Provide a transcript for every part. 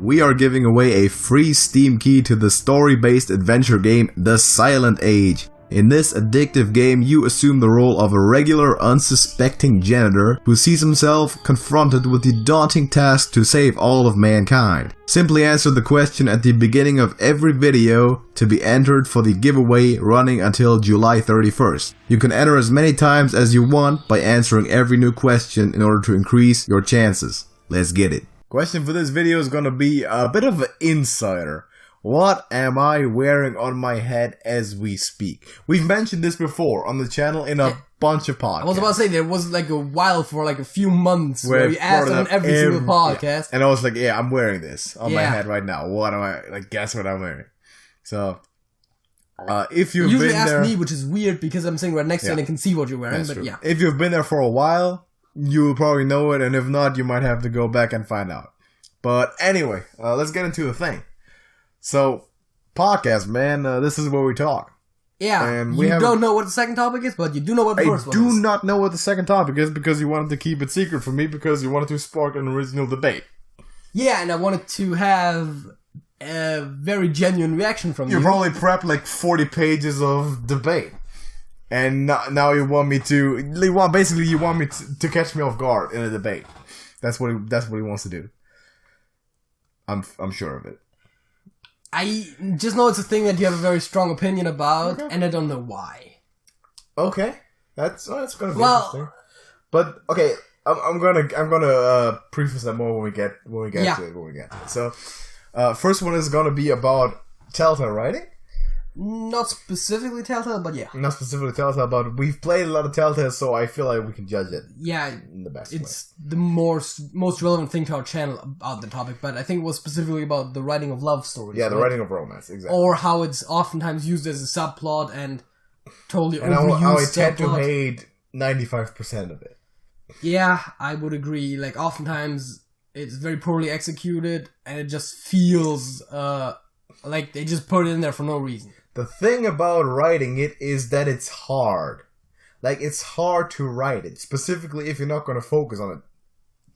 we are giving away a free Steam key to the story-based adventure game The Silent Age. In this addictive game, you assume the role of a regular, unsuspecting janitor who sees himself confronted with the daunting task to save all of mankind. Simply answer the question at the beginning of every video to be entered for the giveaway running until July 31st. You can enter as many times as you want by answering every new question in order to increase your chances. Let's get it. Question for this video is gonna be a bit of an insider. What am I wearing on my head as we speak? We've mentioned this before on the channel in a bunch of podcasts. I was about to say, there was like a while for like a few months where we asked on every single podcast. Yeah. And I was like, yeah, I'm wearing this on my head right now. What am I, like, guess what I'm wearing? So, if you've usually been ask there... me, which is weird because I'm sitting right next to you and I can see what you're wearing, but yeah. If you've been there for a while, you'll probably know it, and if not, you might have to go back and find out. But anyway, let's get into the thing. So, podcast, man, this is where we talk. Yeah, and you don't know what the second topic is, but you do know what the first one is. I do not know what the second topic is because you wanted to keep it secret from me because you wanted to spark an original debate. Yeah, and I wanted to have a very genuine reaction from you. You probably prepped like 40 pages of debate. And now you want me to... Basically, you want me to catch me off guard in a debate. That's what he wants to do. I'm sure of it. I just know it's a thing that you have a very strong opinion about, and I don't know why. Okay, that's gonna be interesting. But okay, I'm gonna preface that more when we get to it. So, first one is gonna be about Telltale writing. Not specifically Telltale, but yeah. Not specifically Telltale, but we've played a lot of Telltale, so I feel like we can judge it. Yeah, in the best it's way. The most relevant thing to our channel about the topic, but I think it was specifically about the writing of love stories. Yeah, the writing of romance, exactly. Or how it's oftentimes used as a subplot and totally overused. And how I tend to hate 95% of it. Yeah, I would agree. Like, oftentimes it's very poorly executed, and it just feels like they just put it in there for no reason. The thing about writing it is that it's hard. Like, it's hard to write it. Specifically, if you're not going to focus on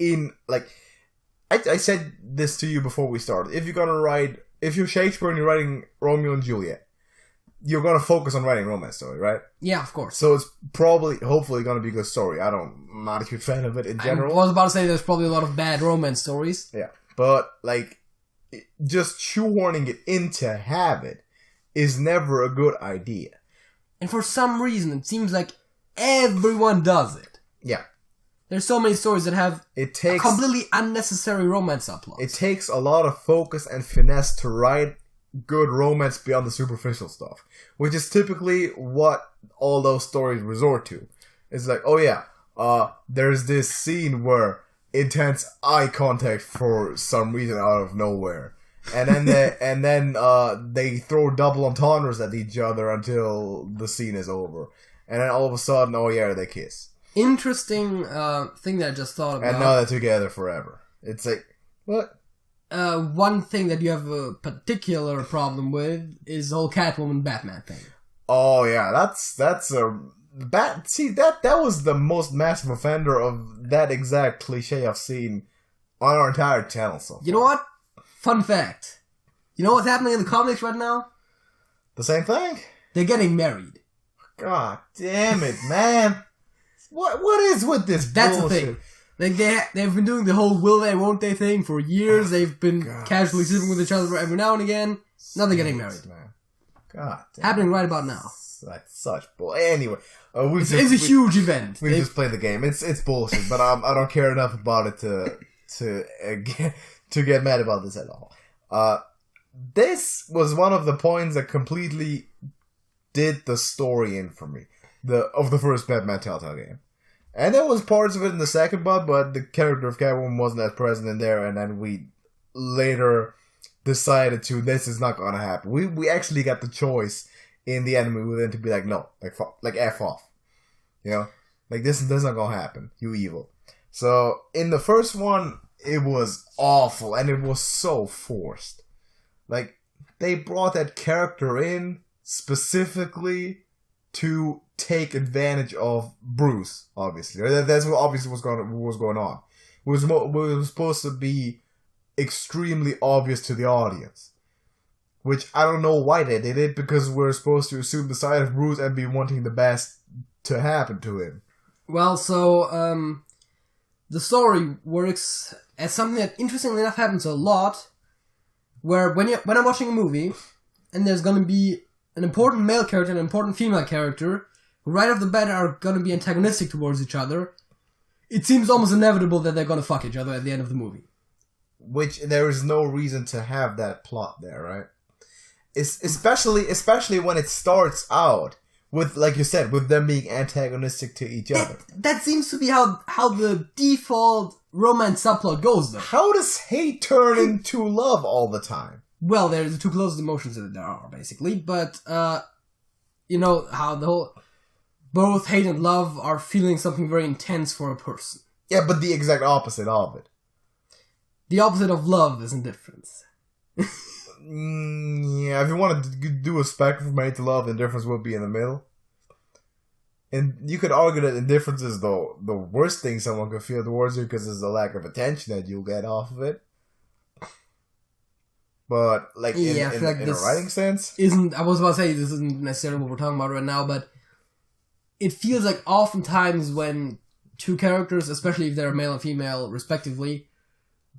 it. I said this to you before we started. If you're Shakespeare and you're writing Romeo and Juliet, you're going to focus on writing a romance story, right? Yeah, of course. So it's hopefully going to be a good story. I'm not a huge fan of it in general. I was about to say there's probably a lot of bad romance stories. Yeah. But, like, just shoehorning it into habit is never a good idea. And for some reason, it seems like everyone does it. Yeah. There's so many stories that have a completely unnecessary romance subplots. It takes a lot of focus and finesse to write good romance beyond the superficial stuff, which is typically what all those stories resort to. It's like, oh yeah, there's this scene where intense eye contact for some reason out of nowhere. And then they throw double entendres at each other until the scene is over. And then all of a sudden, oh yeah, they kiss. Interesting thing that I just thought about. And now they're together forever. It's like, what? One thing that you have a particular problem with is the whole Catwoman Batman thing. Oh yeah, that's a... See, that was the most massive offender of that exact cliche I've seen on our entire channel so far. You know what? Fun fact. You know what's happening in the comics right now? The same thing? They're getting married. God damn it, man. What is with this That's bullshit? the thing. Like, they've been doing the whole will they, won't they thing for years. They've been casually sleeping with each other every now and again. Now they're getting married. Man. God damn. Happening right about now. That's such bull. Anyway. It's a huge event. We just played the game. It's bullshit, but I don't care enough about it to get mad about this at all. This was one of the points that completely did the story in for me. Of the first Batman Telltale game. And there was parts of it in the second one, but the character of Catwoman wasn't as present in there, and then we later decided this is not gonna happen. We actually got the choice in the enemy within to be like, no, like F off. You know? Like, this is not gonna happen. You evil. So, in the first one, it was awful, and it was so forced. Like, they brought that character in specifically to take advantage of Bruce, obviously. That's what obviously was going on. It was supposed to be extremely obvious to the audience. Which I don't know why they did it, because we're supposed to assume the side of Bruce and be wanting the best to happen to him. Well, so, the story works as something that, interestingly enough, happens a lot, where when I'm watching a movie, and there's gonna be an important male character and an important female character, who right off the bat are gonna be antagonistic towards each other, it seems almost inevitable that they're gonna fuck each other at the end of the movie. Which, there is no reason to have that plot there, right? Especially when it starts out with, like you said, with them being antagonistic to each other. That seems to be how the default romance subplot goes, though. How does hate turn into love all the time? Well, there's the two closest emotions that there are, basically. But, you know, how the whole... Both hate and love are feeling something very intense for a person. Yeah, but the exact opposite of it. The opposite of love is indifference. Yeah, if you want to do a spectrum from hate to love, indifference would be in the middle. And you could argue that indifference is the worst thing someone could feel towards you, because there's a lack of attention that you'll get off of it. But, like, in a writing sense? I was about to say, this isn't necessarily what we're talking about right now, but it feels like oftentimes when two characters, especially if they're male and female, respectively,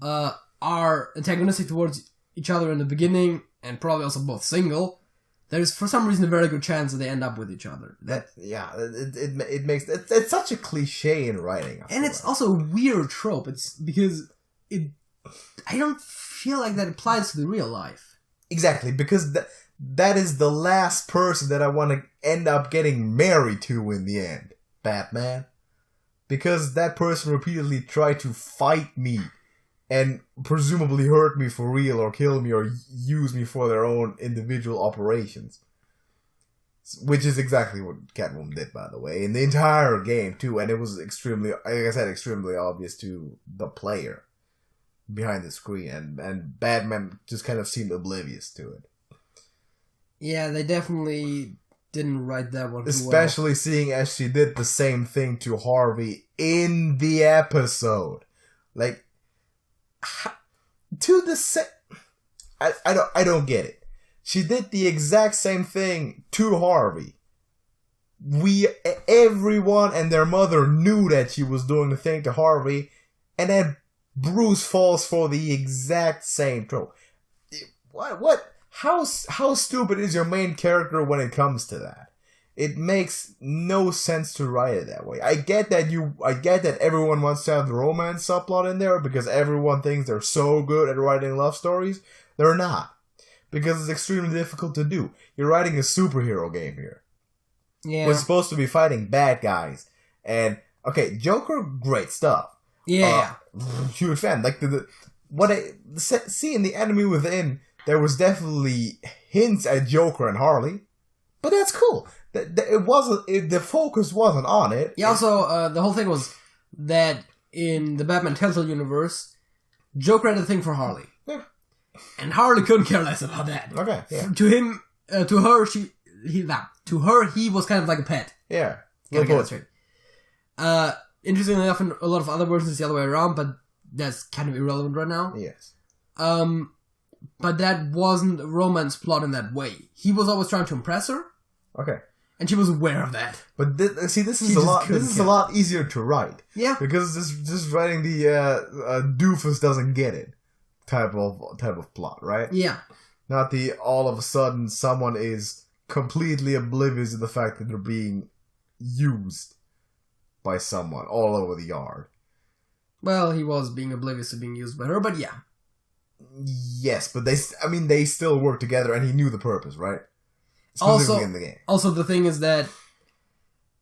are antagonistic towards each other in the beginning, and probably also both single, there's for some reason a very good chance that they end up with each other. It makes it's such a cliche in writing, and it's also a weird trope. It's because I don't feel like that applies to the real life. Exactly, because that is the last person that I want to end up getting married to in the end, Batman, because that person repeatedly tried to fight me and presumably hurt me for real, or kill me, or use me for their own individual operations. Which is exactly what Catwoman did, by the way, in the entire game, too. And it was extremely, like I said, extremely obvious to the player behind the screen. And Batman just kind of seemed oblivious to it. Yeah, they definitely didn't write that one too Especially seeing as she did the same thing to Harvey in the episode. Like, to the I don't get it. She did the exact same thing to Harvey. Everyone and their mother knew that she was doing the thing to Harvey, and then Bruce falls for the exact same trope. What? How stupid is your main character when it comes to that? It makes no sense to write it that way. I get that everyone wants to have the romance subplot in there because everyone thinks they're so good at writing love stories. They're not. Because it's extremely difficult to do. You're writing a superhero game here. Yeah. We're supposed to be fighting bad guys. And, okay, Joker, great stuff. Yeah. Huge fan. Like, what I see in The Enemy Within, there was definitely hints at Joker and Harley. But that's cool. The focus wasn't on it. Yeah, also, the whole thing was that in the Batman Telltale universe, Joker had a thing for Harley. Yeah. And Harley couldn't care less about that. Okay, yeah. To her, he was kind of like a pet. Yeah. Interestingly enough, in a lot of other versions, it's the other way around, but that's kind of irrelevant right now. Yes. But that wasn't a romance plot in that way. He was always trying to impress her. Okay. And she was aware of that. But this is a lot easier to write. Yeah. Because just writing the doofus doesn't get it type of plot, right? Yeah. Not the all of a sudden someone is completely oblivious to the fact that they're being used by someone all over the yard. Well, he was being oblivious to being used by her, but yeah. Yes, but they still work together, and he knew the purpose, right? Also, in the game. Also, the thing is that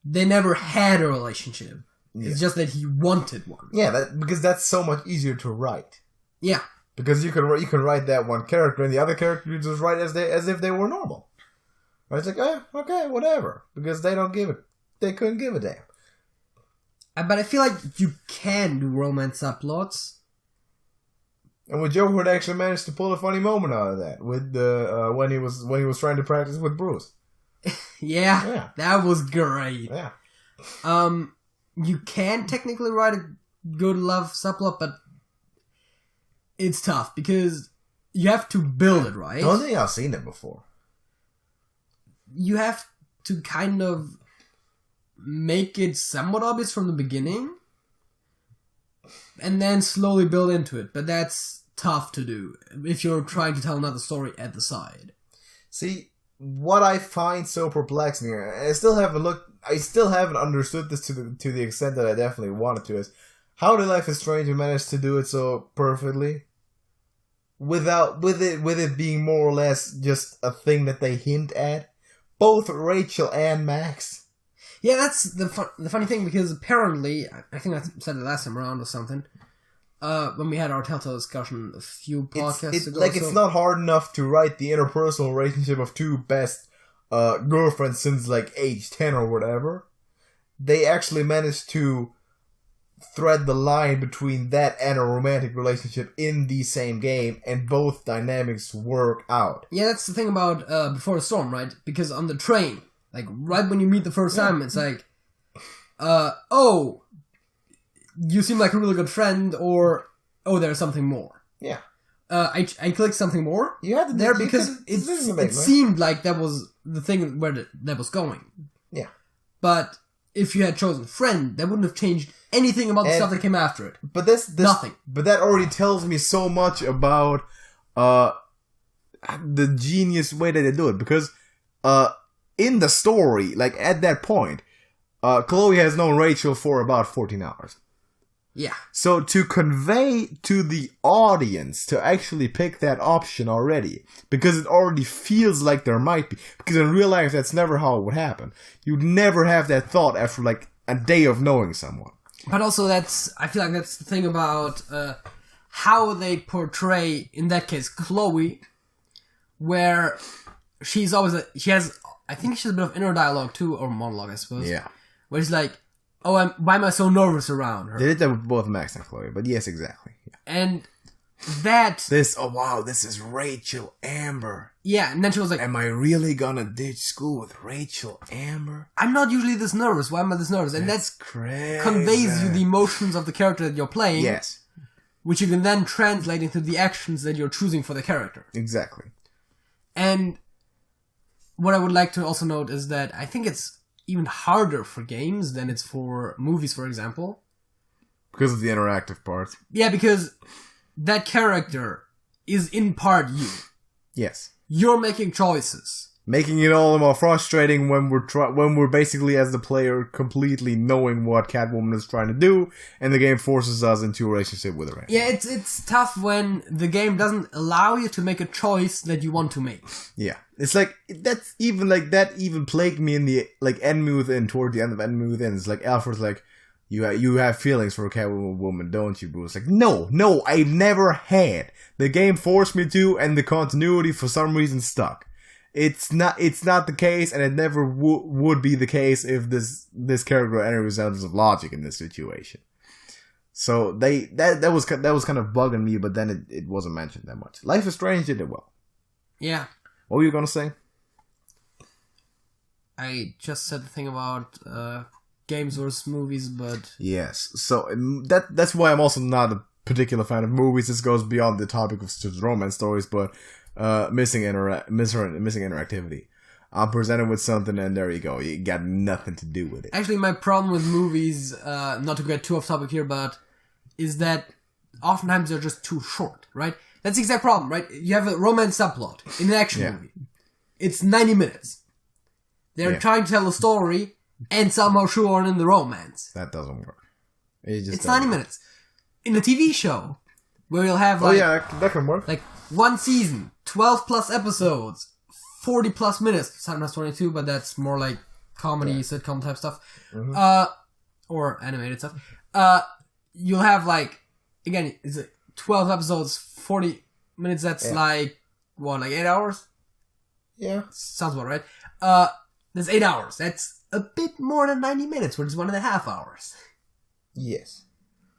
they never had a relationship. Yeah. It's just that he wanted one. Yeah, because that's so much easier to write. Yeah. Because you can write that one character, and the other character you just write as if they were normal. Right? It's like, okay, whatever. Because they couldn't give a damn. But I feel like you can do romance subplots. And with Joker had actually managed to pull a funny moment out of that with when he was trying to practice with Bruce. Yeah, that was great. Yeah. You can technically write a good love subplot, but it's tough because you have to build it, right? I don't think I've seen it before. You have to kind of make it somewhat obvious from the beginning and then slowly build into it. But that's tough to do if you're trying to tell another story at the side. See, what I find so perplexing, I still haven't understood this to the extent that I definitely wanted to, is how did Life is Strange manage to do it so perfectly? With it being more or less just a thing that they hint at. Both Rachel and Max. Yeah, that's the funny thing, because apparently, I think I said it last time around or something, when we had our Telltale discussion a few podcasts ago. It's not hard enough to write the interpersonal relationship of two best girlfriends since like age 10 or whatever. They actually managed to thread the line between that and a romantic relationship in the same game, and both dynamics work out. Yeah, that's the thing about Before the Storm, right? Because on the train, like right when you meet the first time, it's like, oh, you seem like a really good friend, or oh, there's something more. Yeah. I clicked something more because it seemed like that was the thing where that was going. Yeah. But if you had chosen friend, that wouldn't have changed anything about the stuff that came after it. But this nothing. But that already tells me so much about the genius way that they do it, because in the story, like at that point, Chloe has known Rachel for about 14 hours. Yeah. So to convey to the audience to actually pick that option already, because it already feels like there might be, because in real life that's never how it would happen. You'd never have that thought after like a day of knowing someone. But also I feel like that's the thing about how they portray, in that case, Chloe, where she's always, I think she has a bit of inner dialogue too, or monologue, I suppose. Yeah. Where she's like, oh, why am I so nervous around her? They did that with both Max and Chloe, but yes, exactly. Yeah. And that... oh wow, this is Rachel Amber. Yeah, and then she was like... Am I really gonna ditch school with Rachel Amber? I'm not usually this nervous. Why am I this nervous? And that's crazy. Conveys you the emotions of the character that you're playing. Yes. Which you can then translate into the actions that you're choosing for the character. Exactly. And what I would like to also note is that I think it's even harder for games than it's for movies, for example. Because of the interactive part. Yeah, because that character is in part you. Yes. You're making choices. Making it all the more frustrating when we're basically, as the player, completely knowing what Catwoman is trying to do, and the game forces us into a relationship with her. Yeah, it's tough when the game doesn't allow you to make a choice that you want to make. Yeah, it's like that even plagued me in the Enemy Within. Toward the end of Enemy Within, it's like Alfred's like, you have feelings for a Catwoman, don't you, Bruce? Like, no, I never had. The game forced me to, and the continuity for some reason stuck. It's not the case, and it never would be the case if this character had any resemblance of logic in this situation. So that was kind of bugging me, but then it wasn't mentioned that much. Life is Strange did it well. Yeah. What were you gonna say? I just said the thing about games versus movies, but yes. So that's why I'm also not a particular fan of movies. This goes beyond the topic of just romance stories, but missing interactivity. I'm presented with something, and there you go. You got nothing to do with it. Actually, my problem with movies, not to get too off topic here, but is that oftentimes they're just too short, right? That's the exact problem, right? You have a romance subplot in an action movie. It's 90 minutes. They're trying to tell a story and somehow shoehorn in the romance. That doesn't work. It's 90 minutes. In a TV show, where you'll have like... Oh yeah, that can work. Like, one season, 12 plus episodes, 40 plus minutes, sometimes 22, but that's more like comedy, sitcom type stuff. Mm-hmm. Or animated stuff. You'll have like, again, is it 12 episodes, 40 minutes, that's like 8 hours? Yeah. Sounds about right. That's 8 hours. That's a bit more than 90 minutes, which is 1.5 hours. Yes.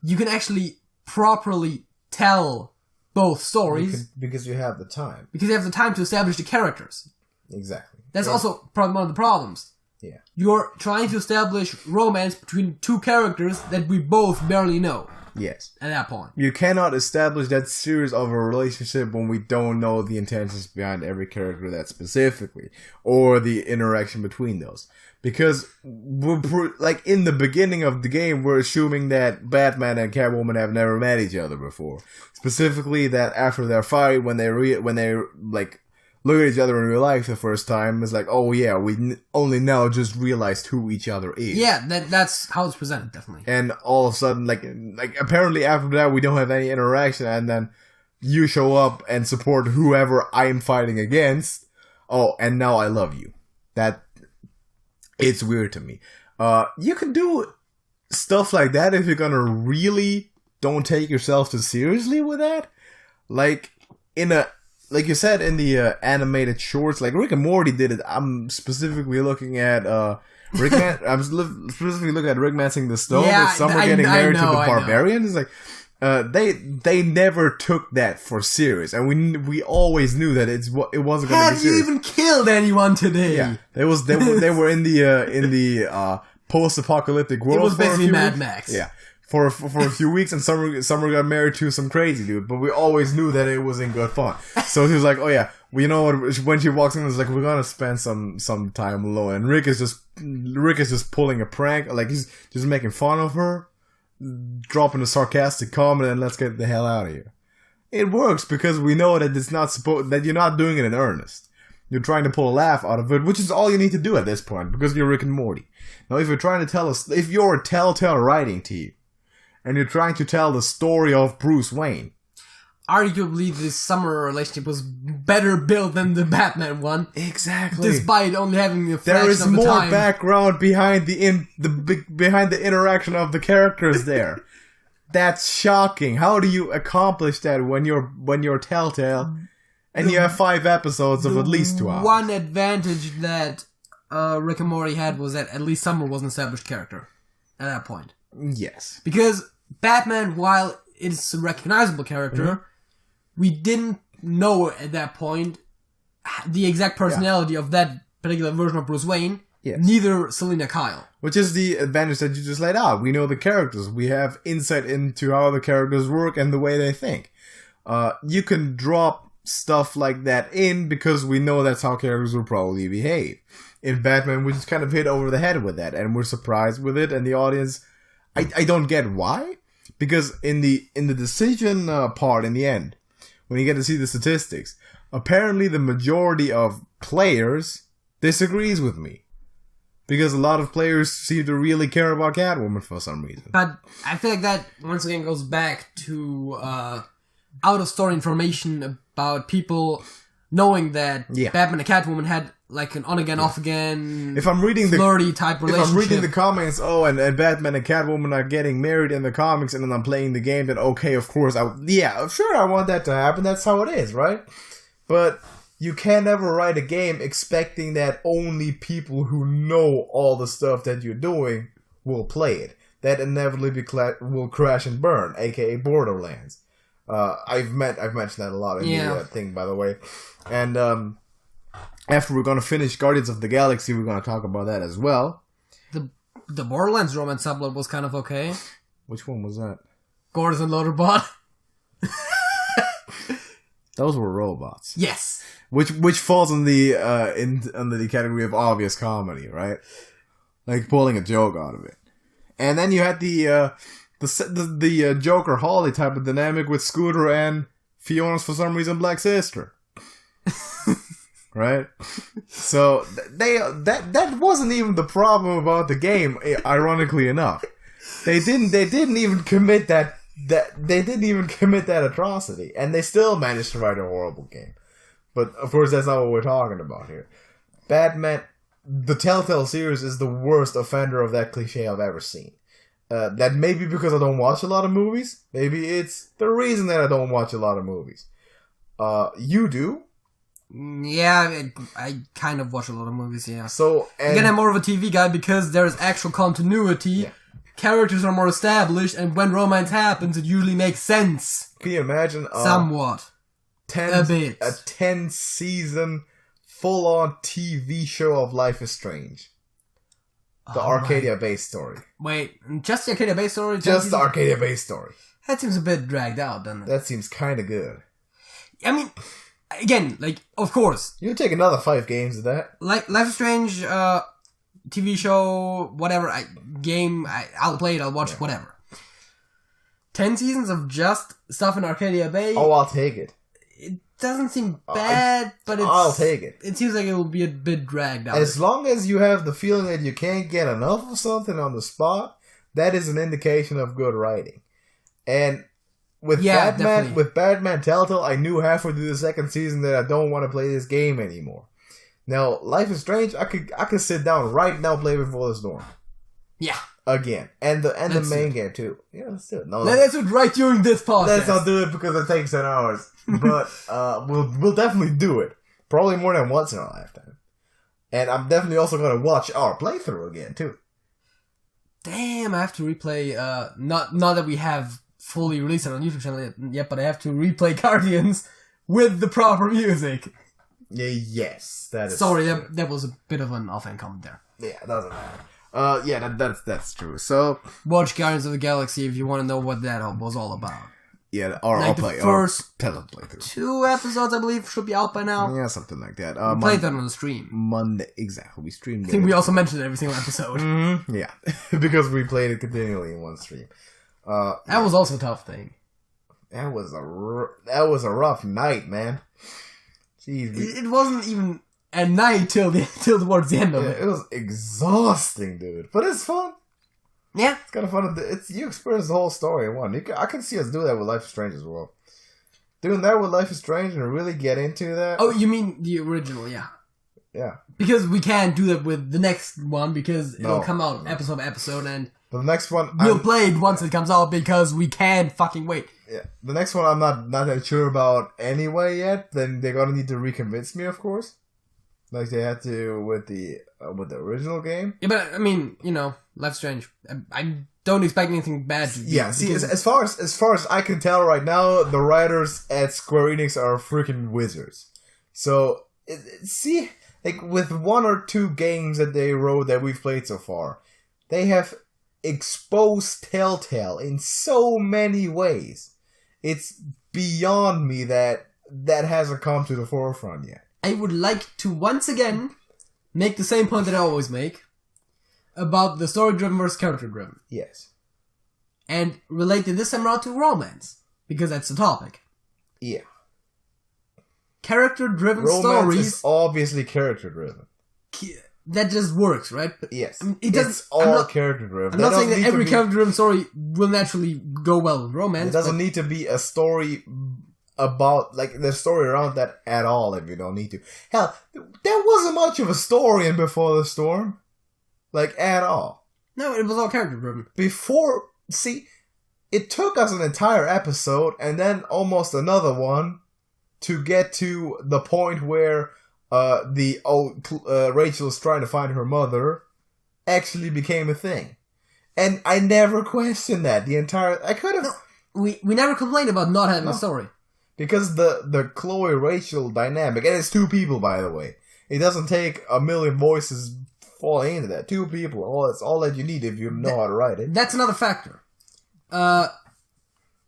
You can actually properly tell both stories. Because you have the time. Because you have the time to establish the characters. Exactly. That's also probably one of the problems. Yeah. You're trying to establish romance between two characters that we both barely know. Yes. At that point. You cannot establish that serious of a relationship when we don't know the intentions behind every character that specifically, or the interaction between those. Because, like, in the beginning of the game, we're assuming that Batman and Catwoman have never met each other before. Specifically, that after their fight, when they like, look at each other in real life the first time, it's like, oh yeah, we only now just realized who each other is. Yeah, that's how it's presented, definitely. And all of a sudden, like apparently after that, we don't have any interaction, and then you show up and support whoever I'm fighting against. Oh, and now I love you. It's weird to me. You can do stuff like that if you're gonna really don't take yourself too seriously with that. Like you said in the animated shorts, like Rick and Morty did it. I'm specifically looking at I'm specifically looking at Rick Mancing the Stone with Summer getting married to the Barbarian. It's like they never took that for serious, and we always knew that it wasn't going to be serious. Have you even killed anyone today? Yeah, they were in the post-apocalyptic world. It was basically Mad weeks. Max. Yeah, for a few weeks, and Summer got married to some crazy dude. But we always knew that it wasn't good fun. So he was like, "Oh yeah, well, you know what?" When she walks in, it's like, "We're gonna spend some time alone." And Rick is just pulling a prank, like he's just making fun of her, dropping a sarcastic comment, and let's get the hell out of here. It works because we know that it's not that you're not doing it in earnest. You're trying to pull a laugh out of it, which is all you need to do at this point because you're Rick and Morty. Now, if you're trying to tell us, if you're a Telltale writing team, and you're trying to tell the story of Bruce Wayne, arguably this Summer relationship was better built than the Batman one. Exactly. Despite only having a fraction there is of the more time. background behind behind the interaction of the characters there. That's shocking. How do you accomplish that when you're Telltale and you have 5 episodes of at least 2 hours? One advantage that Rick and Morty had was that at least Summer was an established character at that point. Yes. Because Batman, while it's a recognizable character, we didn't know at that point the exact personality of that particular version of Bruce Wayne. Yes. Neither Selina Kyle. Which is the advantage that you just laid out. We know the characters. We have insight into how the characters work and the way they think. You can drop stuff like that in because we know that's how characters will probably behave. In Batman, we just kind of hit over the head with that, and we're surprised with it, and the audience... I don't get why. Because in the decision part, in the end, when you get to see the statistics, apparently the majority of players disagrees with me. Because a lot of players seem to really care about Catwoman for some reason. But I feel like that, once again, goes back to out-of-story information about people knowing that Batman and Catwoman had like an on-again, off-again, if I'm reading flirty type relationship. If I'm reading the comments, and Batman and Catwoman are getting married in the comics, and then I'm playing the game, then okay, of course, I want that to happen. That's how it is, right? But you can never write a game expecting that only people who know all the stuff that you're doing will play it. That inevitably will crash and burn, aka Borderlands. I've mentioned that a lot in the thing, by the way. And after we're going to finish Guardians of the Galaxy, we're going to talk about that as well. The Borderlands romance subplot was kind of okay. Which one was that? Gordon and Loaderbot. Those were robots. Yes. Which falls in the under the category of obvious comedy, right? Like pulling a joke out of it. And then you had the Joker Holly type of dynamic with Scooter and Fiona's for some reason black sister. Right? So that wasn't even the problem about the game, ironically enough. They didn't even commit that atrocity, and they still managed to write a horrible game. But of course that's not what we're talking about here. Batman, the Telltale series is the worst offender of that cliche I've ever seen. That may be because I don't watch a lot of movies. Maybe it's the reason that I don't watch a lot of movies. You do? Yeah, I kind of watch a lot of movies, yeah. So, again, I'm more of a TV guy because there's actual continuity. Yeah. Characters are more established, and when romance happens, it usually makes sense. Can you imagine? Somewhat. A bit. A 10-season, full-on TV show of Life is Strange. The Arcadia-based story. Wait, just the Arcadia-based story? Just the Arcadia-based story. That seems a bit dragged out, doesn't it? That seems kind of good. I mean, again, like, of course. You take another 5 games of that. Like, Life is Strange, TV show, whatever, I'll play it, I'll watch it, whatever. 10 seasons of just stuff in Arcadia Bay. Oh, I'll take it. It doesn't seem bad, but I'll take it. It seems like it will be a bit dragged out. As long as you have the feeling that you can't get enough of something on the spot, that is an indication of good writing. And with Batman Telltale, I knew halfway through the second season that I don't want to play this game anymore. Now, Life is Strange, I could sit down right now and play Before the Storm. Yeah. Again. And the main game too. Yeah, let's do it. No, let's do it right during this podcast. Let's not do it because it takes 10 hours. But we'll definitely do it. Probably more than once in our lifetime. And I'm definitely also gonna watch our playthrough again too. Damn, I have to replay not that we have fully released it on YouTube channel yet, but I have to replay Guardians with the proper music. Yeah, yes, that is. Sorry, that was a bit of an offhand comment there. Yeah, it doesn't matter. Yeah, that's true. So watch Guardians of the Galaxy if you want to know what that was all about. Yeah, or like I'll play. The first playthrough. 2 episodes, I believe, should be out by now. Yeah, something like that. We played that on the stream. Monday, exactly. We streamed. I think we also mentioned it every single episode. Mm-hmm. Yeah, because we played it continually in one stream. That was also a tough thing. That was a rough night, man. Jeez, it wasn't even a night till towards the end of it. It was exhausting, dude. But it's fun. Yeah, it's kind of fun. You experience the whole story in one. I can see us do that with Life is Strange as well. Doing that with Life is Strange and really get into that. Oh, you mean the original? Yeah. Yeah. Because we can't do that with the next one because it'll come out episode by episode, and the next one we'll play it once it comes out because we can't fucking wait. Yeah, the next one I'm not that sure about anyway yet. Then they're gonna need to reconvince me, of course, like they had to with the original game. Yeah, but I mean, Life is Strange. I don't expect anything bad. Yeah, see, as far as I can tell right now, the writers at Square Enix are freaking wizards. So see, like with 1 or 2 games that they wrote that we've played so far, they have exposed Telltale in so many ways. It's beyond me that hasn't come to the forefront yet. I would like to once again make the same point that I always make about the story-driven versus character-driven. Yes. And relate it this time around to romance, because that's the topic. Yeah. Character-driven stories... Romance is obviously character-driven. That just works, right? But yes. I mean, it's all character-driven. I'm not saying that every character-driven story will naturally go well with romance. It doesn't need to be a story about, like, the story around that at all if you don't need to. Hell, there wasn't much of a story in Before the Storm. Like, at all. No, it was all character-driven. See, it took us an entire episode and then almost another one to get to the point where Rachel is trying to find her mother actually became a thing. And I never questioned that. I could have... No, we never complained about not having a story. Because the Chloe-Rachel dynamic, and it's 2 people, by the way. It doesn't take a million voices falling into that. 2 people. That's all that you need if you know how to write it. That's another factor. A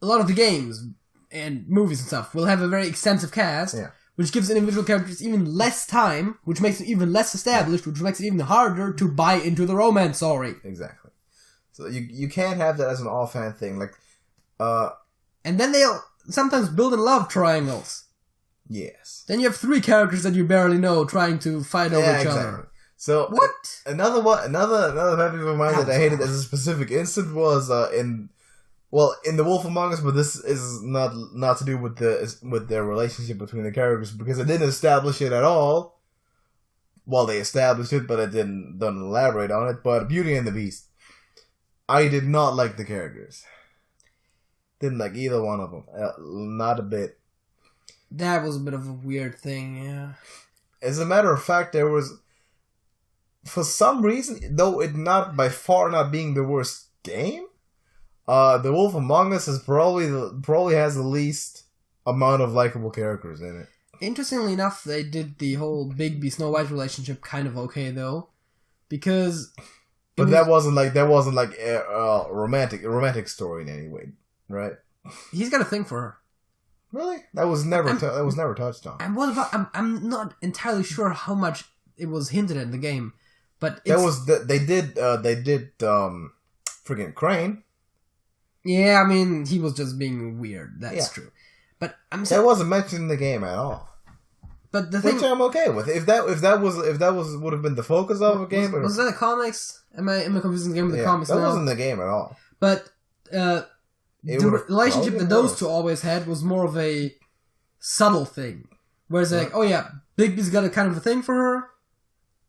lot of the games and movies and stuff will have a very extensive cast, which gives individual characters even less time, which makes them even less established, which makes it even harder to buy into the romance story. Exactly. So you can't have that as an offhand thing. Like, and then they'll sometimes build in love triangles. Yes. Then you have 3 characters that you barely know trying to fight over each other. So what? Another pet peeve of mine that I hated as a specific instant was in The Wolf Among Us, but this is not to do with their relationship between the characters because it didn't establish it at all. Well, they established it, but it don't elaborate on it. But Beauty and the Beast, I did not like the characters. Didn't like either one of them, not a bit. That was a bit of a weird thing, yeah. As a matter of fact, there was, for some reason, though it by far not being the worst game, The Wolf Among Us is probably has the least amount of likable characters in it. Interestingly enough, they did the whole Bigby Snow White relationship kind of okay, though. Because But that wasn't like a romantic story in any way, right? He's got a thing for her. Really? That was never touched on. And what about? I'm not entirely sure how much it was hinted at in the game, but they did freaking Crane. Yeah, I mean, he was just being weird. That's true. But I'm saying that wasn't mentioned in the game at all. But the thing, which I'm okay with. If that would have been the focus of a game, was that the comics? Am I confusing the game with the comics? That wasn't the game at all. But the relationship that those two always had was more of a subtle thing, whereas like, oh yeah, Bigby's got a kind of a thing for her.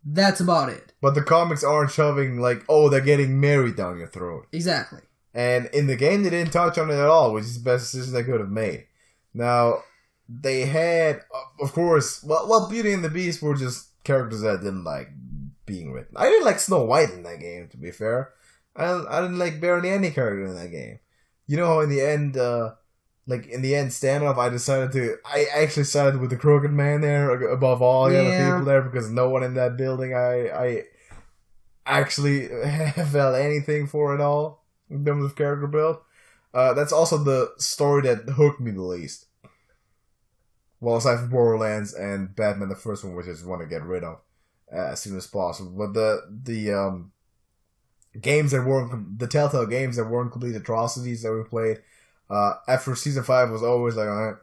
That's about it. But the comics aren't shoving like, oh, they're getting married down your throat. Exactly. And in the game, they didn't touch on it at all, which is the best decision they could have made. Now, they had, of course, well, Beauty and the Beast were just characters that I didn't like being written. I didn't like Snow White in that game, to be fair. I didn't like barely any character in that game. You know how in the end, standoff, I actually sided with the Crooked Man there above all the other people there because no one in that building I actually felt anything for at all in terms of character build. That's also the story that hooked me the least. Well, aside from Borderlands and Batman, the first one, which I just want to get rid of as soon as possible. But the games that weren't the Telltale games that weren't complete atrocities that we played after season 5 was always like, alright,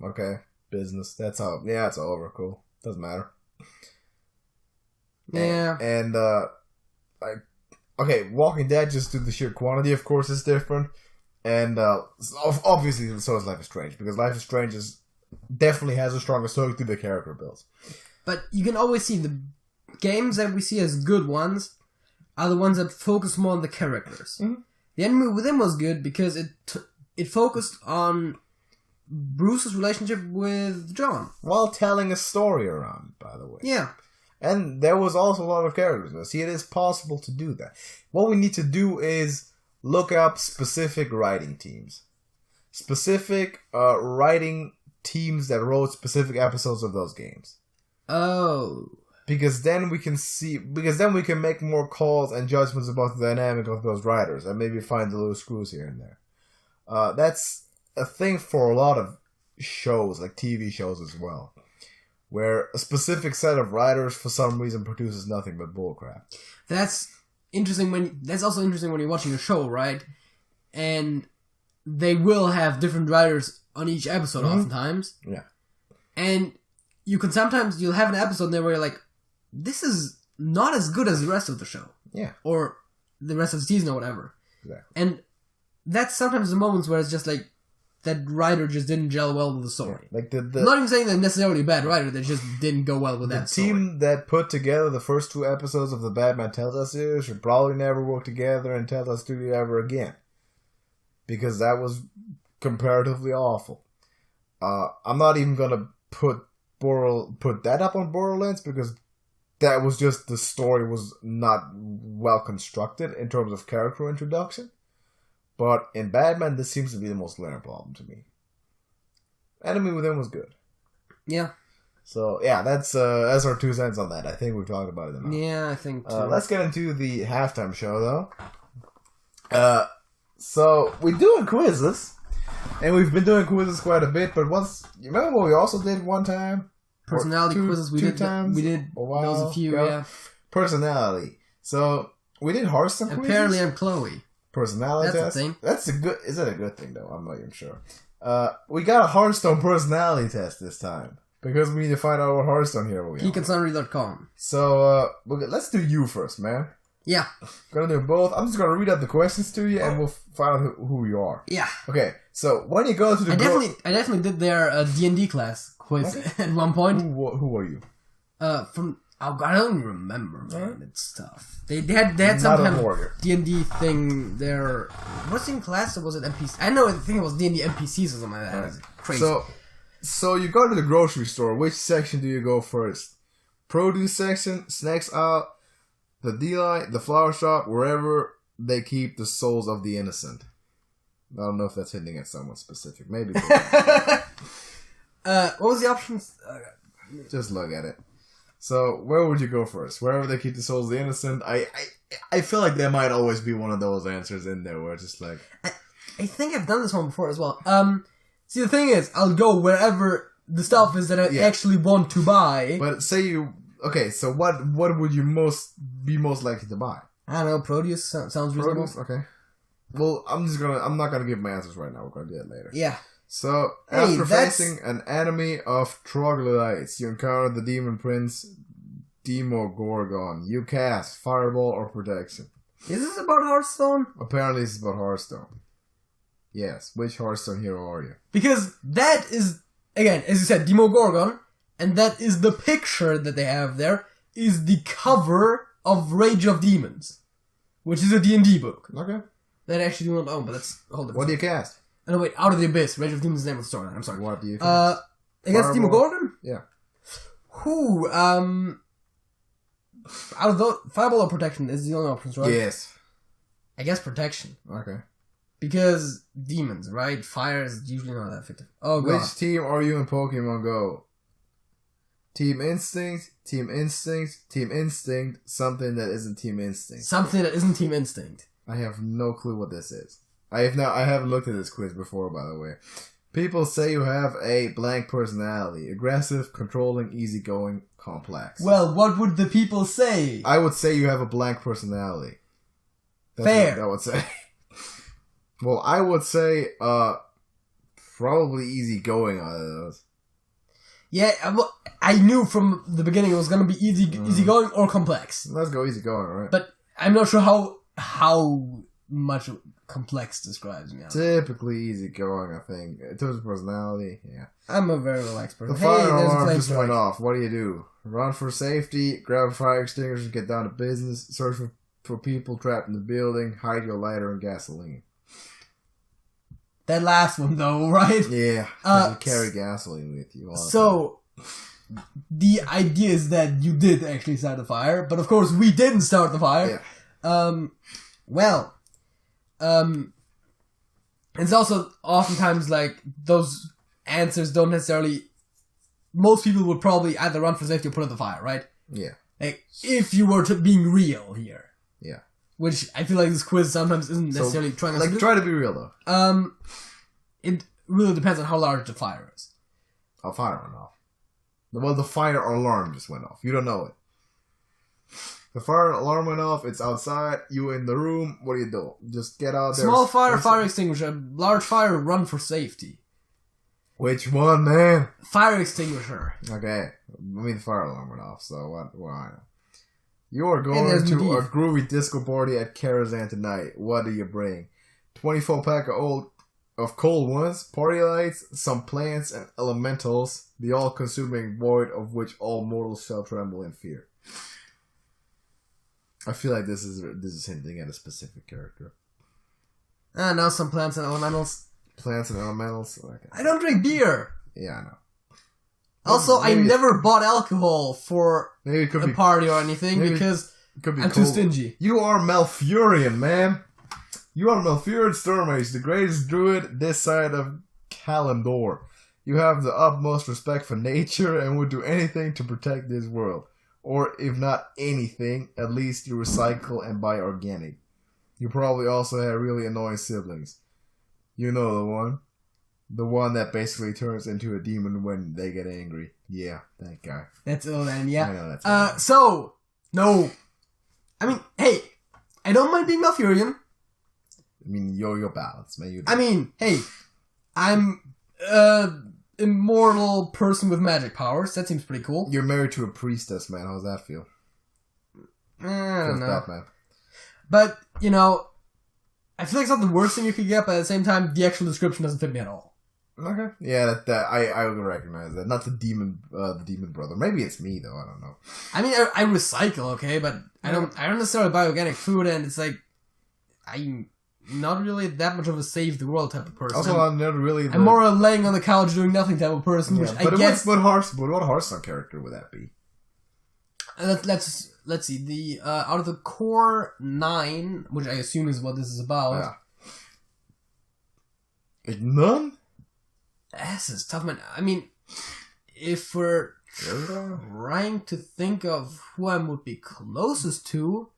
okay, business. That's how. Yeah, it's over. Cool. Doesn't matter. Yeah. And okay, Walking Dead, just due to the sheer quantity, of course, is different. And obviously, so is Life is Strange, because Life is Strange definitely has a stronger hook to the character builds. But you can always see the games that we see as good ones are the ones that focus more on the characters. Mm-hmm. The Enemy Within was good because it focused on Bruce's relationship with John. While telling a story around it, by the way. Yeah. And there was also a lot of characters. Now, see, it is possible to do that. What we need to do is look up specific writing teams. Specific writing teams that wrote specific episodes of those games. Oh. Because then we can make more calls and judgments about the dynamic of those writers and maybe find the little screws here and there. That's a thing for a lot of shows, like TV shows as well, where a specific set of writers for some reason produces nothing but bullcrap. That's also interesting when you're watching a show, right? And they will have different writers on each episode oftentimes. Yeah. And you'll have an episode there where you're like, this is not as good as the rest of the show. Yeah. Or the rest of the season or whatever. Exactly. And that's sometimes the moments where it's just like, that writer just didn't gel well with the story. Yeah. Like I'm not even saying they're necessarily a bad writer, they just didn't go well with that story. The team that put together the first 2 episodes of the Batman Telltale series should probably never work together in Telltale Studio ever again. Because that was comparatively awful. I'm not even gonna put that up on Borderlands because that was just, the story was not well constructed in terms of character introduction. But in Batman, this seems to be the most glaring problem to me. Enemy Within was good. Yeah. So, yeah, that's our 2 cents on that. I think we've talked about it enough. Yeah, I think too. Let's get into the halftime show, though. So, we're doing quizzes. And we've been doing quizzes quite a bit, but you remember what we also did one time? Personality quizzes, we did a while. There was a few, yeah. Personality. So, we did Hearthstone quizzes. Apparently I'm Chloe. Personality test. That's a thing. Is that a good thing, though? I'm not even sure. We got a Hearthstone personality test this time. Because we need to find out what Hearthstone hero we are. Geekandsunry.com. So, let's do you first, man. Yeah. Gonna do both. I'm just gonna read out the questions to you, and we'll find out who you are. Yeah. Okay. So when you go to the, I definitely did their D&D class quiz at one point. Who were you? I don't remember, man. It's tough. They had some kind of D&D thing there. What's in class, or was it NPC? I think it was D&D NPCs or something like that. Right. Crazy. So you go to the grocery store. Which section do you go first? Produce section, snacks out, the D-line, the flower shop, wherever they keep the souls of the innocent. I don't know if that's hinting at someone specific. Maybe. What was the options? Just look at it. So where would you go first? Wherever they keep the souls of the innocent. I feel like there might always be one of those answers in there where it's just like... I think I've done this one before as well. See, the thing is, I'll go wherever the stuff is that I actually want to buy. But say you... Okay, so what would you be most likely to buy? I don't know, produce sounds reasonable. Produce? Okay. Well, I'm not gonna give my answers right now. We're gonna do that later. Yeah. So, after facing an enemy of troglodytes, you encounter the demon prince Demogorgon. You cast Fireball or Protection. Is this about Hearthstone? Apparently this is about Hearthstone. Yes. Which Hearthstone hero are you? Because that is, again, as you said, Demogorgon, and that is the picture that they have there, is the cover of Rage of Demons, which is a D&D book. Okay. That I actually do not own, but that's a whole different What do you cast? Oh, no, wait, Out of the Abyss. Rage of Demons is the name of the story. I'm sorry. What do you cast? Against Demogorgon? Yeah. Who, out of those, Fireball or Protection is the only options, right? Yes. I guess Protection. Okay. Because demons, right? Fire is usually not that effective. Oh, God. Which team are you in Pokemon Go? Team Instinct, Team Instinct, Team Instinct, something that isn't Team Instinct. Something that isn't Team Instinct. I have no clue what this is. I haven't looked at this quiz before, by the way. People say you have a blank personality. Aggressive, controlling, easygoing, complex. Well, what would the people say? I would say you have a blank personality. That's Fair. what I would say. Well, I would say, probably easygoing out of those. Yeah, I knew from the beginning it was going to be easygoing or complex. Let's go easygoing, right? But I'm not sure how much complex describes me. Typically easygoing, I think. In terms of personality, yeah. I'm a very relaxed person. The fire alarm just went off. What do? Run for safety, grab a fire extinguisher, get down to business, search for people trapped in the building, hide your lighter and gasoline. That last one, though, right? Yeah, because you carry gasoline with you. So, the idea is that you did actually start the fire, but of course we didn't start the fire. Yeah. It's also oftentimes like those answers don't necessarily... Most people would probably either run for safety or put out the fire, right? Yeah. Like, if you were being real here. Yeah. Which I feel like this quiz sometimes isn't necessarily trying to do. Try to be real, though. It really depends on how large the fire is. A fire went off. Well, the fire alarm just went off. You don't know it. The fire alarm went off. It's outside. You in the room. What do you do? Just get out there. Small fire, fire extinguisher. Large fire, run for safety. Which one, man? Fire extinguisher. Okay. I mean, the fire alarm went off, so what I know. You are going to a groovy disco party at Karazhan tonight. What do you bring? 24-pack of cold ones, party lights, some plants, and elementals, the all-consuming void of which all mortals shall tremble in fear. I feel like this is hinting at a specific character. Now some plants and elementals. Plants and elementals? Okay. I don't drink beer! Yeah, I know. Also, I never bought alcohol for a party or anything because I'm too stingy. You are Malfurion, man. You are Malfurion Stormage, the greatest druid this side of Kalimdor. You have the utmost respect for nature and would do anything to protect this world. Or if not anything, at least you recycle and buy organic. You probably also have really annoying siblings. You know the one. The one that basically turns into a demon when they get angry. Yeah, that guy. That's Illidan, yeah. I know that's no. I mean, hey, I don't mind being Malfurion. I mean, you're balanced, man. Hey, I'm immortal person with magic powers. That seems pretty cool. You're married to a priestess, man. How's that feel? I don't know. Batman. But, you know, I feel like it's not the worst thing you could get, but at the same time, the actual description doesn't fit me at all. Okay. Yeah, I would recognize that. Not the demon brother. Maybe it's me though. I don't know. I mean, I recycle, okay, but I don't necessarily buy organic food, and it's like I'm not really that much of a save the world type of person. Also, I'm not really. I'm more a laying on the couch doing nothing type of person, which I guess. But what Hearthstone character would that be? Let's see. The out of the core 9, which I assume is what this is about. Yeah. None. This is tough, man. I mean, if we're Trying to think of who I would be closest to.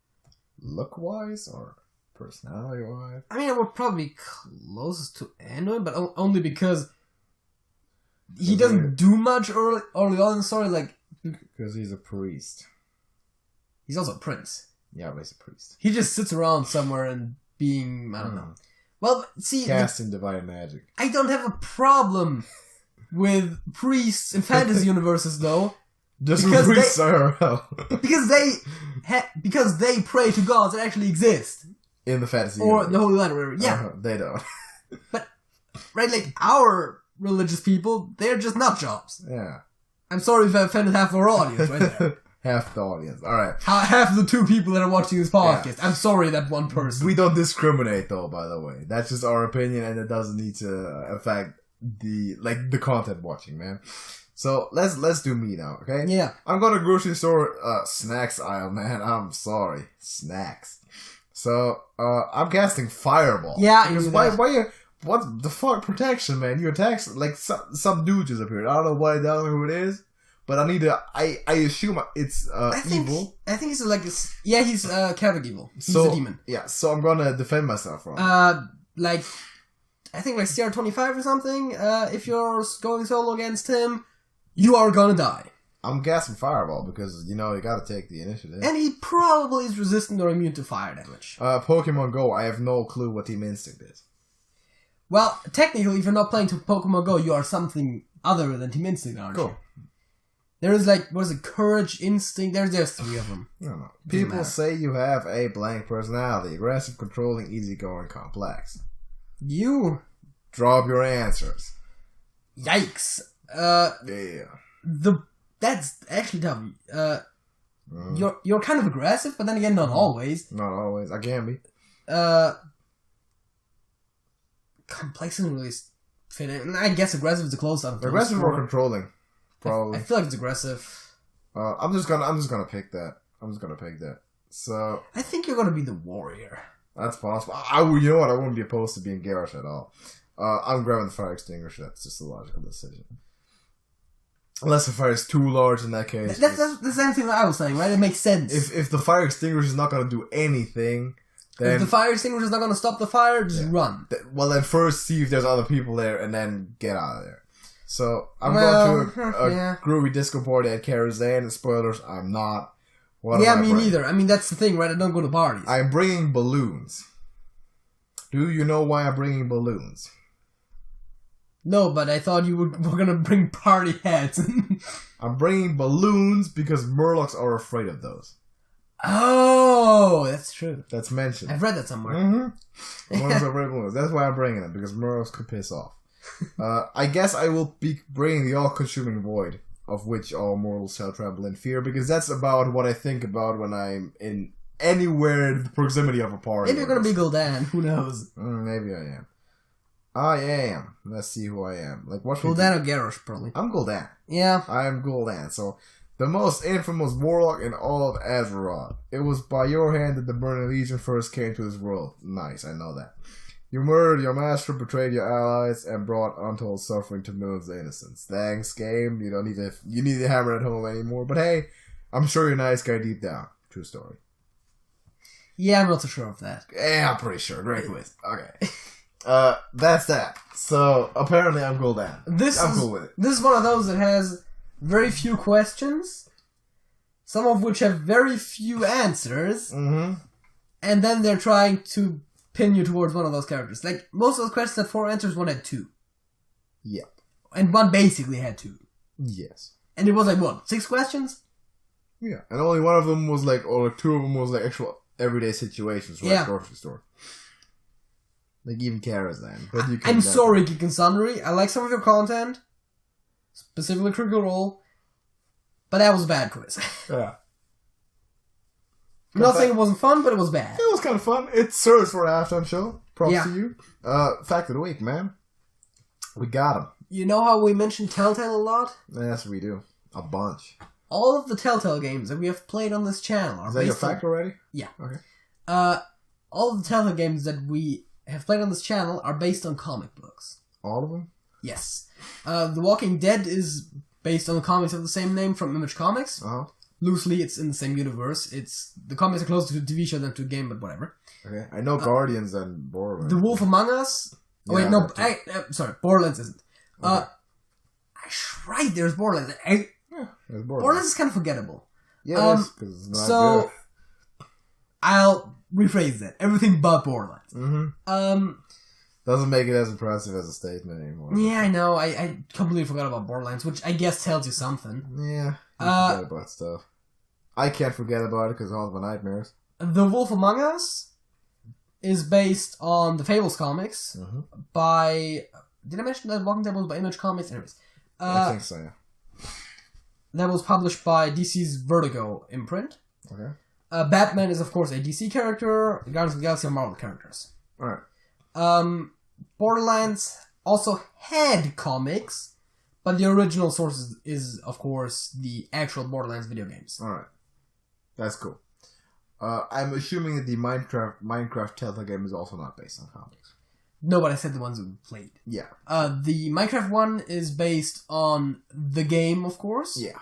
Look-wise or personality-wise? I mean, I would probably be closest to Anduin, but only because he doesn't do much early on in the story. Like, because he's a priest. He's also a prince. Yeah, but he's a priest. He just sits around somewhere and being, I don't know. Well, see... Casting divine magic. I don't have a problem with priests in fantasy universes, though. Just because priests because they pray to gods that actually exist. In the fantasy or universe. The Holy Land, or whatever. Yeah. They don't. But, right, like, our religious people, they're just nut jobs. Yeah. I'm sorry if I offended half our audience right there. Half the audience. Alright. Half the 2 people that are watching this podcast. Yeah. I'm sorry, that one person. We don't discriminate, though, by the way. That's just our opinion, and it doesn't need to affect the content watching, man. So, let's do me now, okay? Yeah. I'm going to grocery store, snacks aisle, man. I'm sorry. Snacks. So, I'm casting Fireball. Yeah, because what the fuck protection, man? You attack, like, some dude just appeared. I don't know why, I don't know who it is. But I need to, I assume it's evil. I think he's like, he's chaotic evil. He's a demon. Yeah, so I'm gonna defend myself from like, I think like CR25 or something, if you're going solo against him, you are gonna die. I'm casting Fireball because, you gotta take the initiative. And he probably is resistant or immune to fire damage. Pokemon Go, I have no clue what Team Instinct is. Well, technically, if you're not playing to Pokemon Go, you are something other than Team Instinct, aren't you? There is Courage, Instinct, there's 3 of them. No. People say you have a blank personality. Aggressive, controlling, easygoing, complex. You. Drop your answers. Yikes. Yeah. That's actually tough. You're kind of aggressive, but then again, not always. Not always. I can be. Complex isn't really fit in. I guess aggressive is the closest out of those. Aggressive or controlling. Probably. I feel like it's aggressive. I'm just gonna pick that. So I think you're gonna be the warrior. That's possible. You know what? I wouldn't be opposed to being Garrosh at all. I'm grabbing the fire extinguisher. That's just a logical decision. Unless the fire is too large in that case. That's the same thing that I was saying, right? It makes sense. If the fire extinguisher is not gonna do anything, then if the fire extinguisher is not gonna stop the fire, just run. Well, then first see if there's other people there, and then get out of there. So, I'm going to a groovy disco party at Karazhan, and spoilers, I'm not. What me neither. I mean, that's the thing, right? I don't go to parties. I'm bringing balloons. Do you know why I'm bringing balloons? No, but I thought you were going to bring party hats. I'm bringing balloons because Murlocs are afraid of those. Oh, that's true. That's mentioned. I've read that somewhere. Mm-hmm. Murlocs are afraid of balloons. That's why I'm bringing them, because Murlocs could piss off. I guess I will be bringing the all-consuming void, of which all mortals shall tremble in fear, because that's about what I think about when I'm in anywhere in the proximity of a party. Maybe you're going to be Gul'dan. Who knows? Maybe I am. I am. Let's see who I am. Like, what? Gul'dan or Garrosh, probably. I'm Gul'dan. Yeah. I am Gul'dan. So, the most infamous warlock in all of Azeroth. It was by your hand that the Burning Legion first came to this world. Nice, I know that. You murdered your master, betrayed your allies, and brought untold suffering to millions of innocents. Thanks, game. You need to hammer it home anymore. But hey, I'm sure you're a nice guy deep down. True story. Yeah, I'm not so sure of that. Yeah, I'm pretty sure. Great quiz. Okay. That's that. So, apparently I'm Gul'dan. I'm cool with it. This is one of those that has very few questions, some of which have very few answers, and then they're trying to pin you towards one of those characters. Like, most of those questions had 4 answers, one had 2. Yep. And one basically had 2. Yes. And it was like, what, 6 questions? Yeah. And only one of them was like, or 2 of them was like actual everyday situations, like grocery store. Like even Karazhan. But I'm sorry, Geek and Sundry. I like some of your content, specifically Critical Role, but that was a bad quiz. Yeah. I'm not saying it wasn't fun, but it was bad. It was kind of fun. It serves for a halftime show. Props to you. Fact of the week, man. We got him. You know how we mentioned Telltale a lot? Yes, we do. A bunch. All of the Telltale games that we have played on this channel are Is that your fact already? Yeah. Okay. All of the Telltale games that we have played on this channel are based on comic books. All of them? Yes. The Walking Dead is based on the comics of the same name from Image Comics. Loosely, it's in the same universe. The comics are closer to a TV show than to a game, but whatever. Okay, I know Guardians and Borderlands. The Wolf Among Us. Oh, wait, no, sorry, Borderlands isn't. Okay. Right, there's Borderlands. There's Borderlands is kind of forgettable. Yeah, because it's not good. I'll rephrase that. Everything but Borderlands. Mm-hmm. Doesn't make it as impressive as a statement anymore. Yeah, I know. I completely forgot about Borderlands, which I guess tells you something. Yeah, I forget about stuff. I can't forget about it because of all my nightmares. The Wolf Among Us is based on the Fables comics by... Did I mention that Walking Dead was by Image Comics? Anyways. I think so, yeah. That was published by DC's Vertigo imprint. Okay. Batman is, of course, a DC character. The Guardians of the Galaxy are Marvel characters. Alright. Borderlands also had comics, but the original source is, of course, the actual Borderlands video games. Alright. That's cool. I'm assuming that the Minecraft Telltale game is also not based on comics. No, but I said the ones we played. Yeah. The Minecraft one is based on the game, of course. Yeah.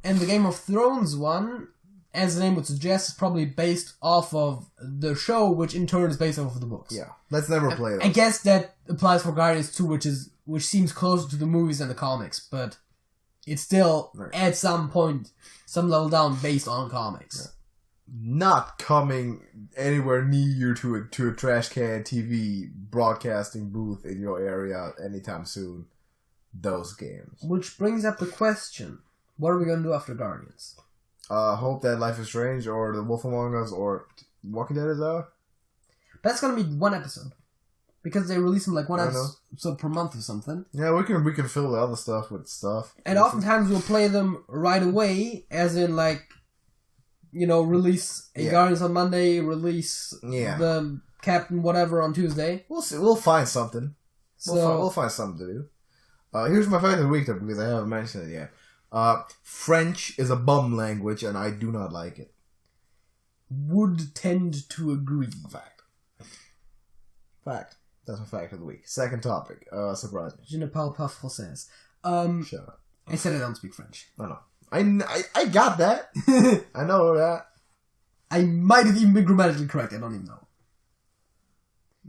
And the Game of Thrones one, as the name would suggest, is probably based off of the show, which in turn is based off of the books. Yeah. Let's never play those. I guess that applies for Guardians 2, which seems closer to the movies than the comics, but it's still, at some point, some level down based on comics. Yeah. Not coming anywhere near to a TrashcanTV broadcasting booth in your area anytime soon. Those games. Which brings up the question: what are we going to do after Guardians? Hope that Life is Strange or The Wolf Among Us or Walking Dead is out. That's going to be one episode because they release them like one episode per month or something. Yeah, we can fill the other stuff with stuff. And oftentimes we'll play them right away, as in like. Release a Guardians on Monday, release the Captain whatever on Tuesday. We'll see. We'll find something. We'll find something to do. Here's my fact of the week, though, because I haven't mentioned it yet. French is a bum language, and I do not like it. Would tend to agree. Fact. That's my fact of the week. Second topic. Surprise me. Je ne parle pas français. Shut up. I said I don't speak French. No. I got that. I know that. I might have even been grammatically correct. I don't even know.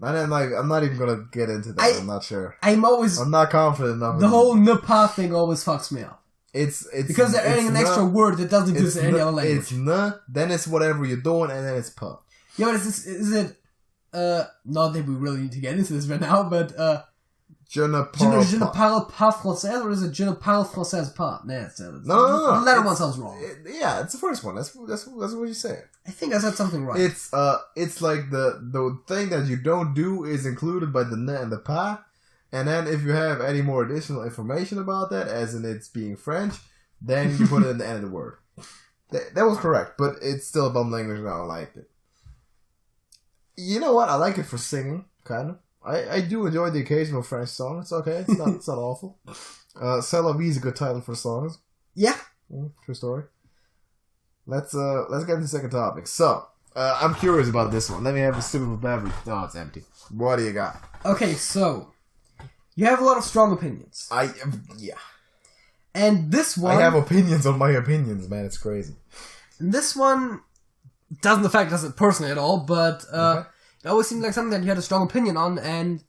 I'm not even gonna get into that. I'm not sure. I'm not confident enough. The whole ne pas thing always fucks me up. It's because they're adding an extra word that doesn't exist in any other language. It's ne, then it's whatever you're doing, and then it's pa. Yeah, but is it? Not that we really need to get into this right now, but Je ne parle pas français, or is it je ne parle français pas? No. The latter one sounds wrong. Yeah, it's the first one. That's what you say. I think I said something right. It's like the thing that you don't do is included by the ne and the pas, and then if you have any more additional information about that, as in it's being French, then you put it in the end of the word. That was correct, but it's still a bum language and I don't like it. You know what? I like it for singing, kind of. I do enjoy the occasional French song. It's okay. It's not awful. C'est la vie is a good title for songs. Yeah. True story. Let's get into the second topic. So, I'm curious about this one. Let me have a sip of a beverage. No, it's empty. What do you got? Okay, so you have a lot of strong opinions. Yeah. And this one... I have opinions on my opinions, man. It's crazy. And this one doesn't affect us personally at all, but it always seemed like something that you had a strong opinion on, and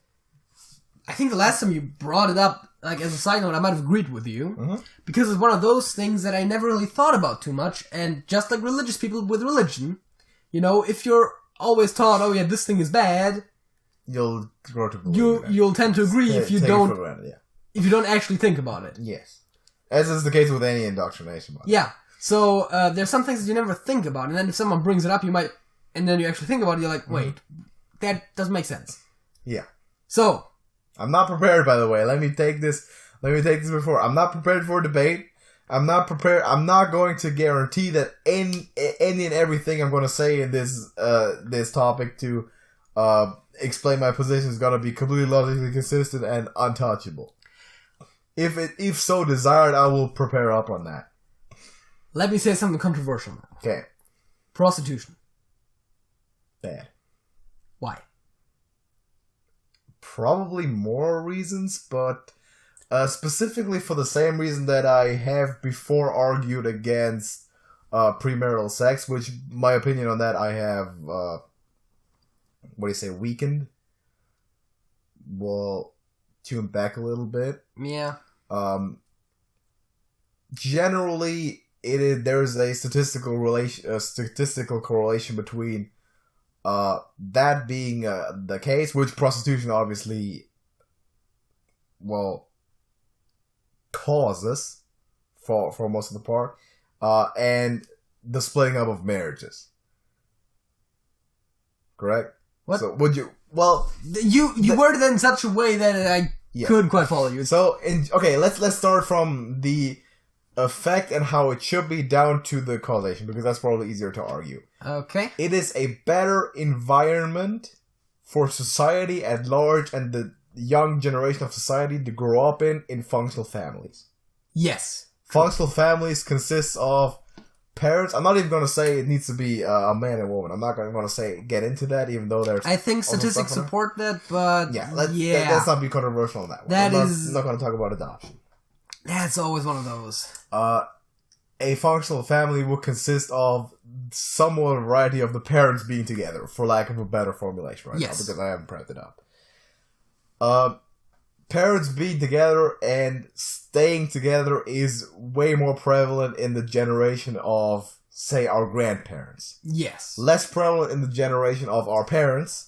I think the last time you brought it up, like as a side note, I might have agreed with you, because it's one of those things that I never really thought about too much, and just like religious people with religion, if you're always taught, oh yeah, this thing is bad, you'll grow to believe you'll tend to agree if you don't if you don't actually think about it. Yes. As is the case with any indoctrination. Yeah. So there's some things that you never think about, and then if someone brings it up, you might, and then you actually think about it, you're like, wait, that doesn't make sense. Yeah. So I'm not prepared, by the way. Let me take this before. I'm not prepared for a debate. I'm not prepared. I'm not going to guarantee that any and everything I'm going to say in this topic to explain my position is going to be completely logically consistent and untouchable. If so desired, I will prepare up on that. Let me say something controversial now. Okay. Prostitution. Bad. Why? Probably more reasons, but Specifically for the same reason that I have before argued against premarital sex, which my opinion on that I have, weakened? Well, tuned back a little bit. Yeah. Generally, there's a statistical correlation between that being the case, which prostitution obviously, causes for most of the part, and the splitting up of marriages. Correct? What? So would you? Well, you worded it in such a way that I couldn't quite follow you. So, let's start from the effect and how it should be down to the causation, because that's probably easier to argue. Okay. It is a better environment for society at large and the young generation of society to grow up in functional families. Yes. Functional families consist of parents. I'm not even going to say it needs to be a man and woman. I'm not going to say get into that, even though there's... I think statistics support that, but... Let's not be controversial on that one. I'm not going to talk about adoption. That's always one of those. A functional family will consist of somewhat a variety of the parents being together, for lack of a better formulation right now, because I haven't prepped it up. Parents being together and staying together is way more prevalent in the generation of, say, our grandparents. Yes. Less prevalent in the generation of our parents,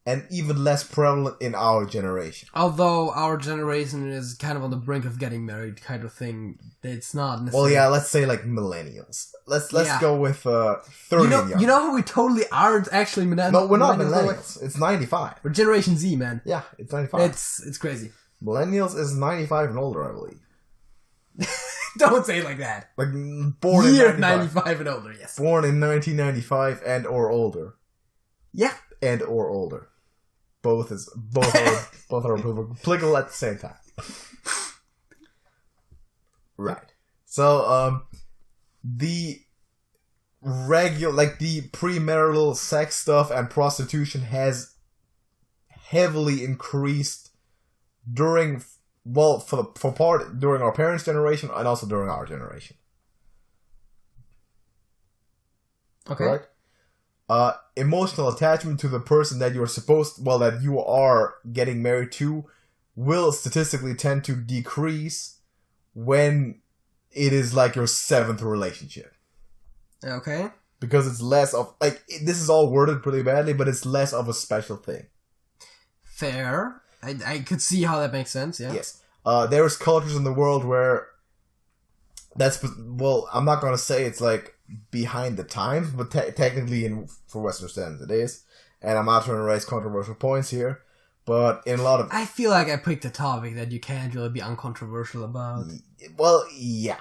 and even less prevalent in our generation. Although our generation is kind of on the brink of getting married kind of thing, it's not necessarily... Well, yeah, let's say like millennials. Let's go with 30 and younger. You know how we totally aren't actually millennials? No, we're not millennials. It's 95. We're Generation Z, man. Yeah, it's 95. It's crazy. Millennials is 95 and older, I believe. Don't say it like that. Like, born in 95 and older, yes. Born in 1995 and or older. Yeah. And or older. Both are applicable at the same time. Right. So, the the premarital sex stuff and prostitution has heavily increased during our parents' generation and also during our generation. Okay. Correct? Emotional attachment to the person that that you are getting married to will statistically tend to decrease when it is like your 7th relationship. Okay. Because it's less of, this is all worded pretty badly, but it's less of a special thing. Fair. I could see how that makes sense, yeah. Yes. There's cultures in the world where I'm not going to say it's like behind the times, but technically for Western standards it is. And I'm not trying to raise controversial points here, but in a lot of... I feel like I picked a topic that you can't really be uncontroversial about. Well, yeah.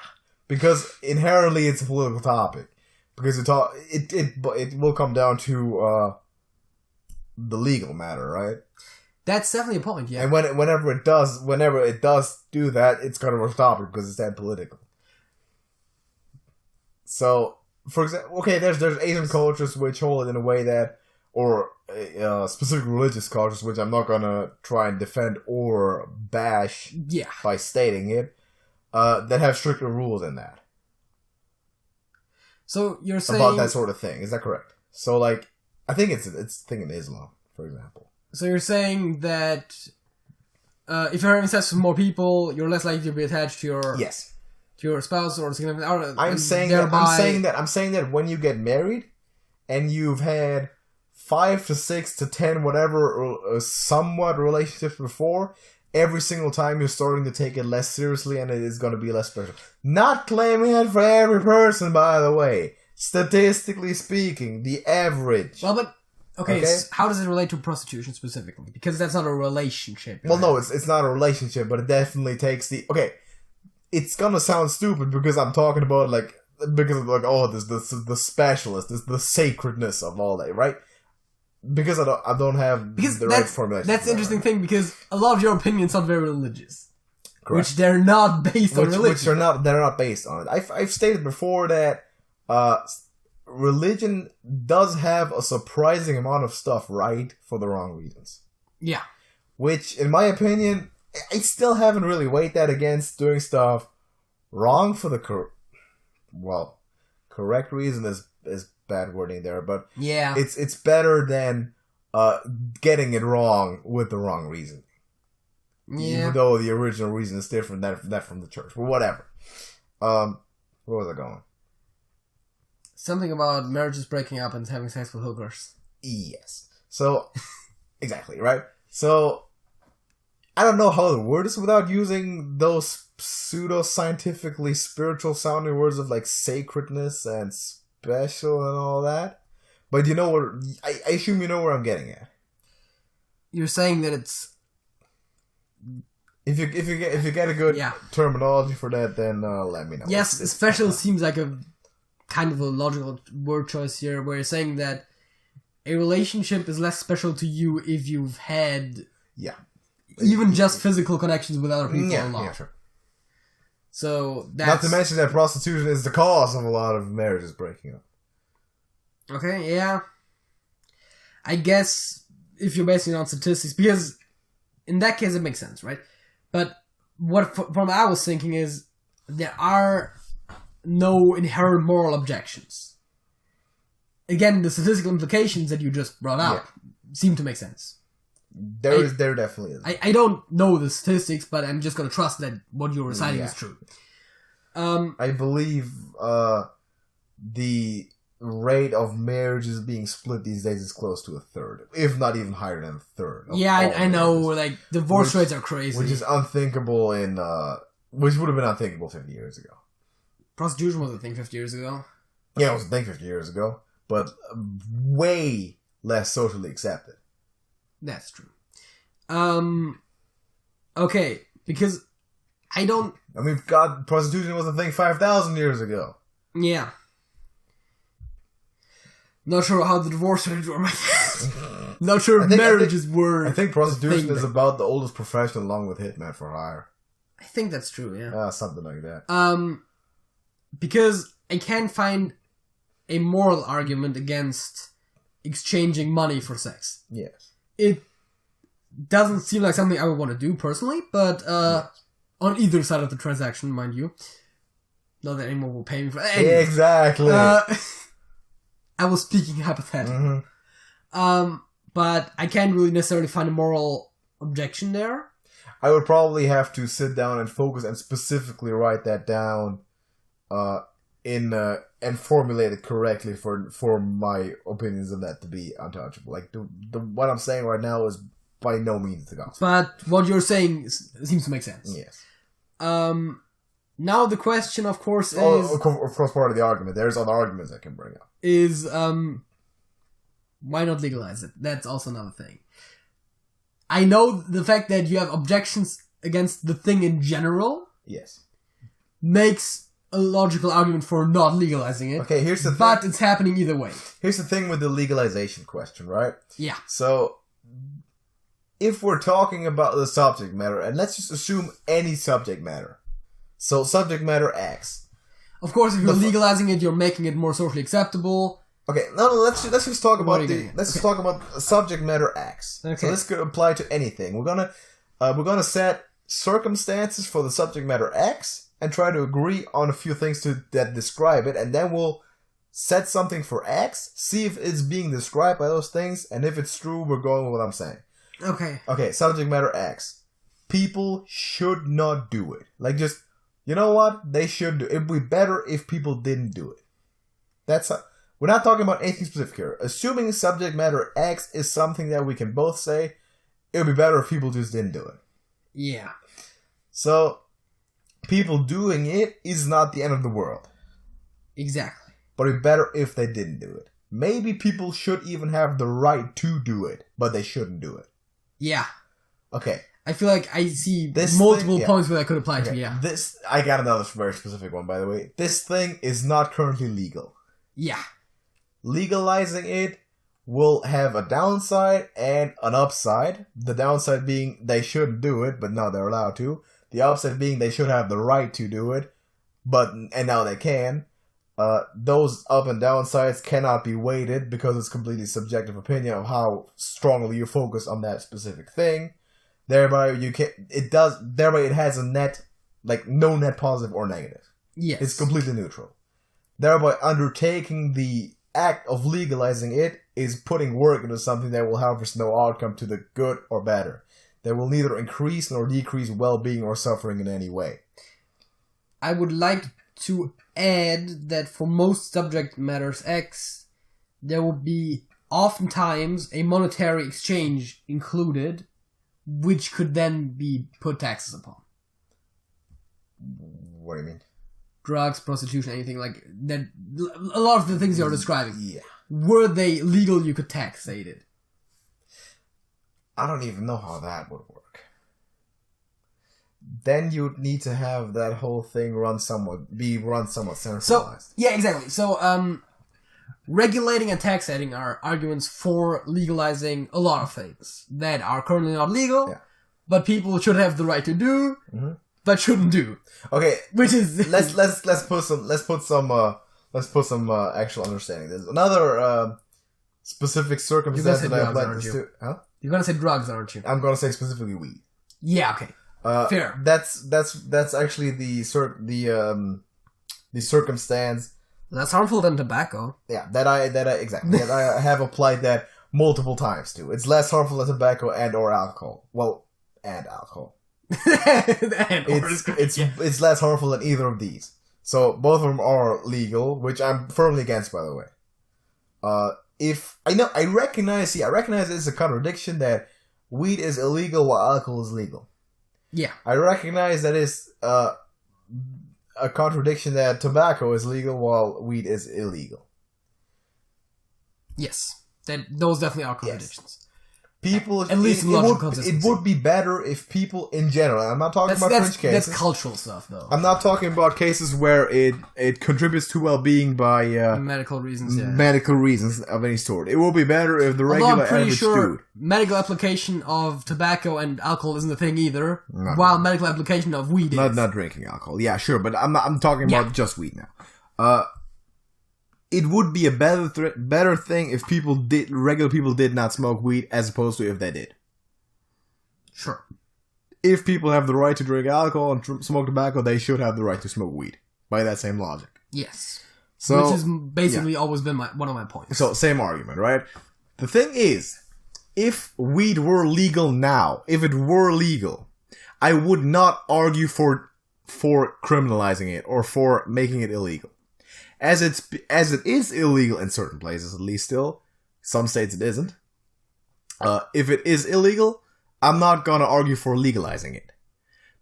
Because inherently it's a political topic. Because it will come down to the legal matter, right? That's definitely a point, yeah. And whenever it does do that, it's controversial topic because it's that political. So, for example, okay, there's Asian cultures which hold it in a way that, or specific religious cultures, which I'm not gonna try and defend or bash by stating it, that have stricter rules in that. So you're saying about that sort of thing, is that correct? So, I think it's a thing in Islam, for example. So you're saying that if you're having sex with more people, you're less likely to be attached to your to your spouse or significant other. I'm saying that when you get married and you've had 5 to 6 to 10 whatever somewhat relationships before, every single time you're starting to take it less seriously and it is going to be less special. Not claiming it for every person, by the way. Statistically speaking, the average. Well, but okay. So how does it relate to prostitution specifically? Because that's not a relationship. Well, no, it's not a relationship, but it definitely takes the... Okay, it's gonna sound stupid because I'm talking about the specialist, the sacredness of all that, right? Because I don't have the right formulation. That's the interesting thing, because a lot of your opinions are very religious. Correct. Which they're not based on religion. Which they're not based on it. I've stated before that religion does have a surprising amount of stuff right for the wrong reasons. Yeah. Which, in my opinion, I still haven't really weighed that against doing stuff wrong for the correct reason is bad wording there, but yeah, it's better than getting it wrong with the wrong reason. yeah. Even though the original reason is different than from the church, but whatever. Where was I going? Something about marriages breaking up and having sex with hookers. Yes. So exactly right. So I don't know how to word this without using those pseudo-scientifically spiritual sounding words of like sacredness and special and all that. But you know what? I assume you know where I'm getting at. You're saying that it's if you get a good terminology for that, then let me know. Yes, special seems like a kind of a logical word choice here, where you're saying that a relationship is less special to you if you've had even just physical connections with other people a lot. Yeah, sure. So that's... Not to mention that prostitution is the cause of a lot of marriages breaking up. Okay, yeah. I guess if you're basing it on statistics, because in that case it makes sense, right? But from what I was thinking is there are no inherent moral objections. Again, the statistical implications that you just brought up seem to make sense. There definitely is. I don't know the statistics, but I'm just going to trust that what you're reciting is true. I believe the rate of marriages being split these days is close to a third, if not even higher than a third. Yeah, I know. Like divorce rates are crazy, which is unthinkable which would have been unthinkable 50 years ago. Prostitution was a thing 50 years ago. Yeah, it was a thing 50 years ago, but way less socially accepted. That's true. Okay, because I mean, God, prostitution was a thing 5,000 years ago. Yeah. Not sure how the divorce rates were. Not sure if marriages were. I think prostitution is about the oldest profession along with hitman for hire. I think that's true, yeah. Something like that. Because I can't find a moral argument against exchanging money for sex. Yes. It doesn't seem like something I would want to do personally, but on either side of the transaction, mind you. Not that anyone will pay me for it. Anyway, exactly. I was speaking hypothetically. Mm-hmm. But I can't really necessarily find a moral objection there. I would probably have to sit down and focus and specifically write that down and formulate it correctly for my opinions of that to be untouchable. Like the what I'm saying right now is by no means the gospel. But what you're saying seems to make sense. Yes. Now the question, of course, is... of course, part of the argument. There's other arguments I can bring up. Is, why not legalize it? That's also another thing. I know the fact that you have objections against the thing in general... Yes. ...makes a logical argument for not legalizing it. Okay, here's the thing. But it's happening either way. Here's the thing with the legalization question, right? Yeah. So... if we're talking about the subject matter, and let's just assume any subject matter. So, subject matter X. Of course, if you're legalizing it, you're making it more socially acceptable. Okay, no, let's just talk about just talk about subject matter X. Okay. So this could apply to anything. We're gonna set circumstances for the subject matter X and try to agree on a few things that describe it, and then we'll set something for X, see if it's being described by those things, and if it's true, we're going with what I'm saying. Okay, subject matter X. People should not do it. Like, just, you know what? They should do it. It'd be better if people didn't do it. We're not talking about anything specific here. Assuming subject matter X is something that we can both say, it would be better if people just didn't do it. Yeah. So, people doing it is not the end of the world. Exactly. But it'd be better if they didn't do it. Maybe people should even have the right to do it, but they shouldn't do it. Yeah. Okay. I feel like I see multiple points where that could apply to, yeah. I got another very specific one, by the way. This thing is not currently legal. Yeah. Legalizing it will have a downside and an upside. The downside being they shouldn't do it, but now they're allowed to. The upside being they should have the right to do it, and now they can. Those up and downsides cannot be weighted because it's completely subjective opinion of how strongly you focus on that specific thing. Thereby it has a net, like no net positive or negative. Yes. It's completely neutral. Thereby undertaking the act of legalizing it is putting work into something that will harvest no outcome to the good or better. That will neither increase nor decrease well-being or suffering in any way. I would like to add that for most subject matters X, there will be oftentimes a monetary exchange included, which could then be put taxes upon. What do you mean? Drugs, prostitution, anything like that. A lot of the things you're describing. Yeah. Were they legal, you could taxate it. I don't even know how that would work. Then you'd need to have that whole thing run somewhat centralized. So, yeah, exactly. So, regulating and taxating are arguments for legalizing a lot of things that are currently not legal, but people should have the right to do, but shouldn't do. Okay, which is let's put some actual understanding. There's another specific circumstance that I applied this to. Huh? You're gonna say drugs, aren't you? I'm gonna say specifically weed. Yeah. Okay. Fair. That's actually the circumstance. That's harmful than tobacco. Yeah, that I have applied that multiple times to. It's less harmful than tobacco and or alcohol. Well, and alcohol. It's less harmful than either of these. So both of them are legal, which I'm firmly against, by the way. I recognize it's a contradiction that weed is illegal while alcohol is legal. Yeah. I recognize that it's a contradiction that tobacco is legal while weed is illegal. Yes. Those definitely are contradictions. Yes. People, at least it would be better if people in general, I'm not talking about fringe cases. That's cultural stuff, though. I'm not talking about cases where it contributes to well-being by medical reasons. Yeah. Medical reasons of any sort. It will be better if the regular average dude. Medical application of tobacco and alcohol isn't a thing either, while medical application of weed is. Not drinking alcohol. Yeah, sure, but I'm talking about just weed now. It would be a better thing if regular people did not smoke weed as opposed to if they did. Sure. If people have the right to drink alcohol and smoke tobacco, they should have the right to smoke weed. By that same logic. Yes. So, which has basically always been one of my points. So, same argument, right? The thing is, if weed were legal now, if it were legal, I would not argue for criminalizing it or for making it illegal. As it is illegal in certain places, at least still. Some states it isn't. If it is illegal, I'm not gonna argue for legalizing it.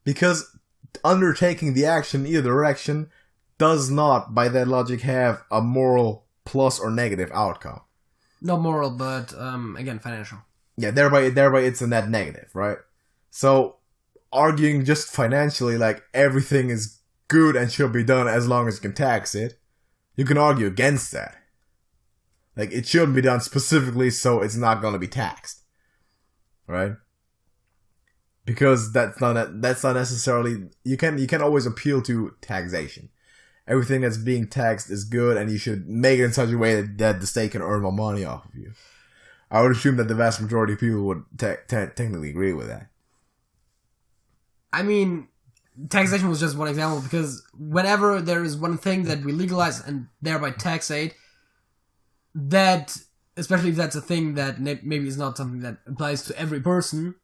Because undertaking the action in either direction does not, by that logic, have a moral plus or negative outcome. Not moral, but, again, financial. Yeah, thereby it's a net negative, right? So, arguing just financially like everything is good and should be done as long as you can tax it, you can argue against that. Like, it shouldn't be done specifically so it's not going to be taxed. Right? Because that's not necessarily... You can always appeal to taxation. Everything that's being taxed is good and you should make it in such a way that the state can earn more money off of you. I would assume that the vast majority of people would technically agree with that. I mean... Taxation was just one example because whenever there is one thing that we legalize and thereby taxate, that, especially if that's a thing that maybe is not something that applies to every person,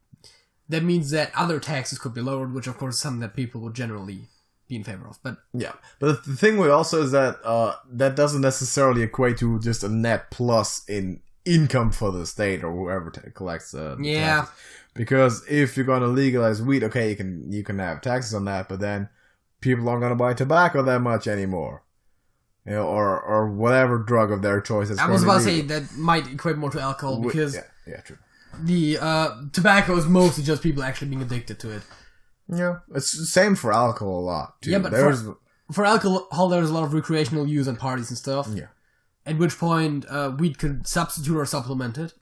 that means that other taxes could be lowered, which of course is something that people would generally be in favor of. But yeah, but the thing with also is that that doesn't necessarily equate to just a net plus in income for the state or whoever collects the taxes. Because if you're gonna legalize weed, okay, you can have taxes on that, but then people aren't gonna buy tobacco that much anymore, you know, or whatever drug of their choice. I was about to say that might equate more to alcohol because yeah, true. The tobacco is mostly just people actually being addicted to it. Yeah, it's the same for alcohol a lot too. Yeah, but for alcohol, there's a lot of recreational use and parties and stuff. Yeah. At which point, weed could substitute or supplement it.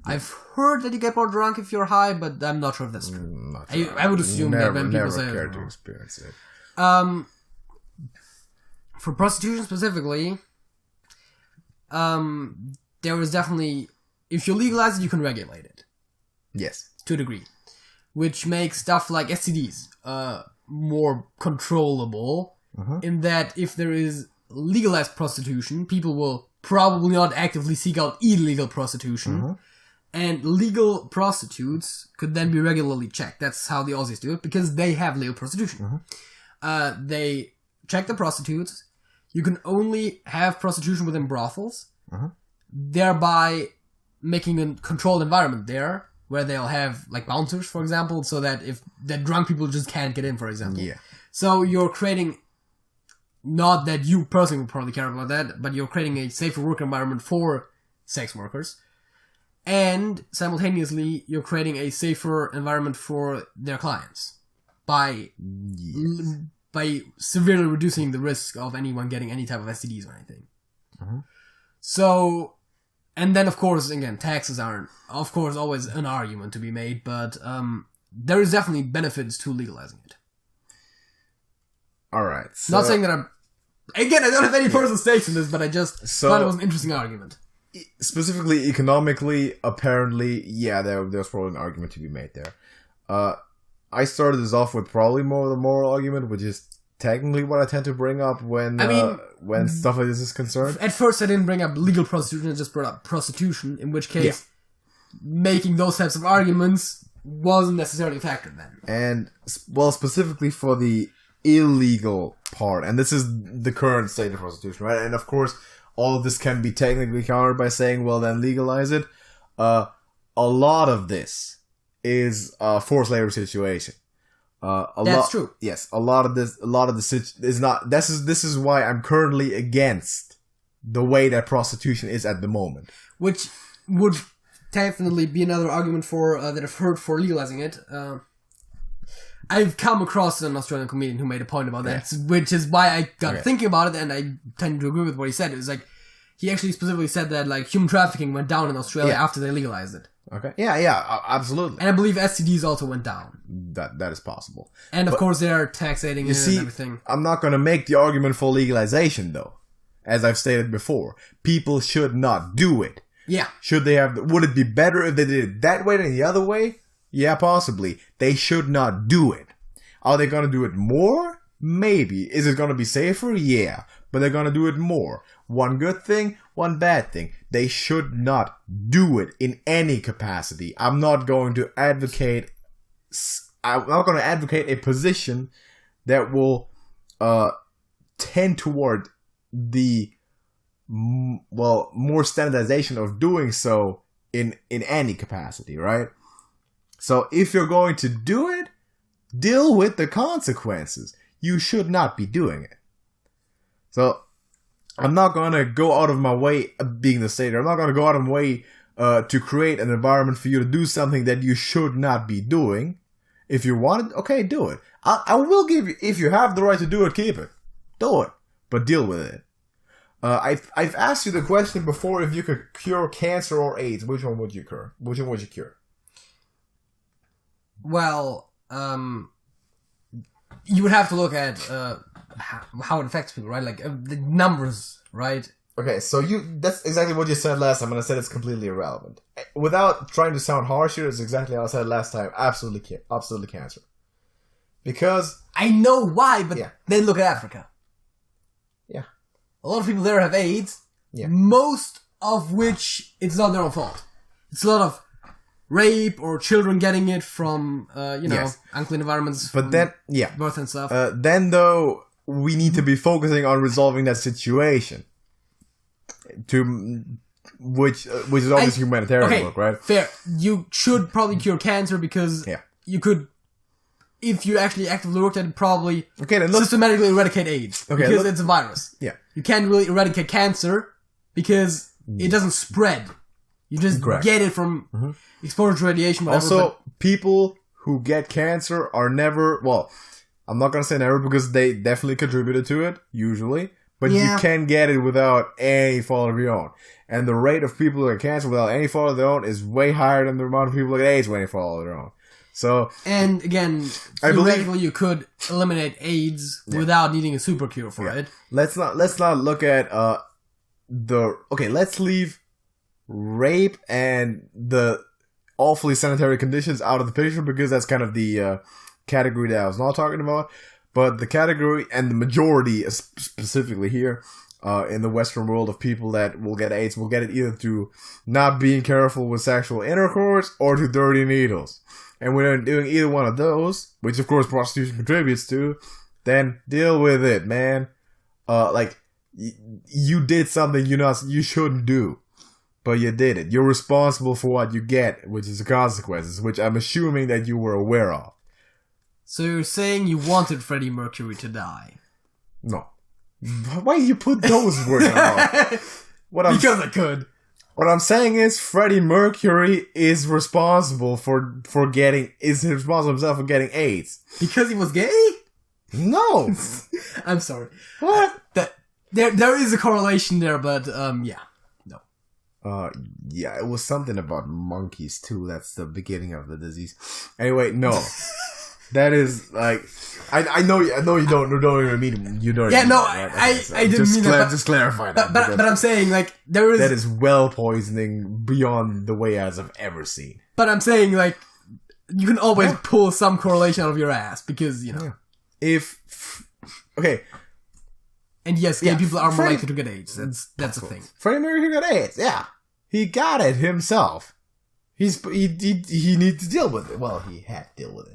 I've heard that you get more drunk if you're high, but I'm not sure if that's true. Sure. I would assume that when people say cared to experience it. For prostitution specifically, there is definitely, if you legalize it, you can regulate it. Yes. To a degree. which makes stuff like STDs more controllable. In that if there is legalized prostitution, people will probably not actively seek out illegal prostitution. And legal prostitutes could then be regularly checked. That's how the Aussies do it, because they have legal prostitution. They check the prostitutes. You can only have prostitution within brothels, thereby making a controlled environment there, where they'll have like bouncers, for example, so that if the drunk people just can't get in, for example. So you're creating, not that you personally would probably care about that, but you're creating a safer work environment for sex workers. And simultaneously, you're creating a safer environment for their clients by severely reducing the risk of anyone getting any type of STDs or anything. So, and then of course, again, taxes aren't, of course, always an argument to be made, but there is definitely benefits to legalizing it. Alright, so... Not saying that I don't have any personal stakes in this, but I just thought it was an interesting argument. Specifically, economically, apparently, yeah, there's probably an argument to be made there. I started this off with probably more of the moral argument, which is technically what I tend to bring up when stuff like this is concerned. At first, I didn't bring up legal prostitution, I just brought up prostitution, in which case, making those types of arguments wasn't necessarily a factor then. And, well, specifically for the illegal part, and this is the current state of prostitution, right? And of course, all of this can be technically countered by saying, well, then legalize it. A lot of this is a forced labor situation. That's true. Yes, a lot of this is not. This is why I'm currently against the way that prostitution is at the moment. Which would definitely be another argument for that I've heard for legalizing it. I've come across an Australian comedian who made a point about that, which is why I got thinking about it, and I tend to agree with what he said. It was like, he actually specifically said that like human trafficking went down in Australia after they legalized it. Okay. Yeah, absolutely. And I believe STDs also went down. That is possible. And of course they're taxating it and everything. I'm not going to make the argument for legalization though. As I've stated before, people should not do it. Yeah. Would it be better if they did it that way than the other way? Yeah, possibly. They should not do it. Are they going to do it more? Maybe. Is it going to be safer? Yeah. But they're going to do it more. One good thing, one bad thing. They should not do it in any capacity. I'm not going to advocate a position that will tend toward the more standardization of doing so in any capacity, right? So if you're going to do it, deal with the consequences. You should not be doing it. So I'm not going to go out of my way, being the stater, I'm not going to go out of my way to create an environment for you to do something that you should not be doing. If you want it, okay, do it. I will give you, if you have the right to do it, keep it. Do it. But deal with it. I've asked you the question before, if you could cure cancer or AIDS, which one would you cure? Which one would you cure? Well, you would have to look at how it affects people, right? Like the numbers, right? Okay, so that's exactly what you said last time, and I said it's completely irrelevant. Without trying to sound harsh here, it's exactly how I said last time. Absolutely cancer. Because... I know why, but then look at Africa. Yeah. A lot of people there have AIDS, yeah. Most of which it's not their own fault. It's a lot of rape or children getting it from, unclean environments. But then, birth and stuff. Then, though, we need to be focusing on resolving that situation. Which is obviously humanitarian work, right? Fair. You should probably cure cancer because you could, if you actually actively worked at it, probably systematically eradicate AIDS. Because it's a virus. Yeah. You can't really eradicate cancer because it doesn't spread. You just get it from exposure to radiation, whatever. Also, people who get cancer are never, well, I'm not going to say never because they definitely contributed to it, usually. But you can get it without any fault of your own. And the rate of people who get cancer without any fault of their own is way higher than the amount of people who get AIDS with any fault of their own. So, and again, theoretically you could eliminate AIDS without needing a super cure for it. Let's not look at let's leave rape and the awfully sanitary conditions out of the picture because that's kind of the category that I was not talking about. But the category and the majority, specifically here in the Western world, of people that will get AIDS will get it either through not being careful with sexual intercourse or through dirty needles. And when they're doing either one of those, which of course prostitution contributes to, then deal with it, man. You did something you shouldn't do, but you did it. You're responsible for what you get, which is the consequences, which I'm assuming that you were aware of. So you're saying you wanted Freddie Mercury to die? No. Why you put those words in my mouth? Because I could. What I'm saying is Freddie Mercury is responsible is responsible himself for getting AIDS. Because he was gay? No. I'm sorry. What? There is a correlation there, but yeah. No. Yeah, it was something about monkeys too. That's the beginning of the disease. Anyway, no. That is like I know you don't even mean you don't. Yeah, no, that, right? I didn't mean that. Just clarify that. But I'm saying like there is that is well poisoning beyond the way as I've ever seen. But I'm saying like you can always pull some correlation out of your ass because you know okay. And yes, gay people are more likely to get AIDS. That's a thing. Freddie Mercury got AIDS. Yeah, he got it himself. He needs to deal with it. Well, he had to deal with it.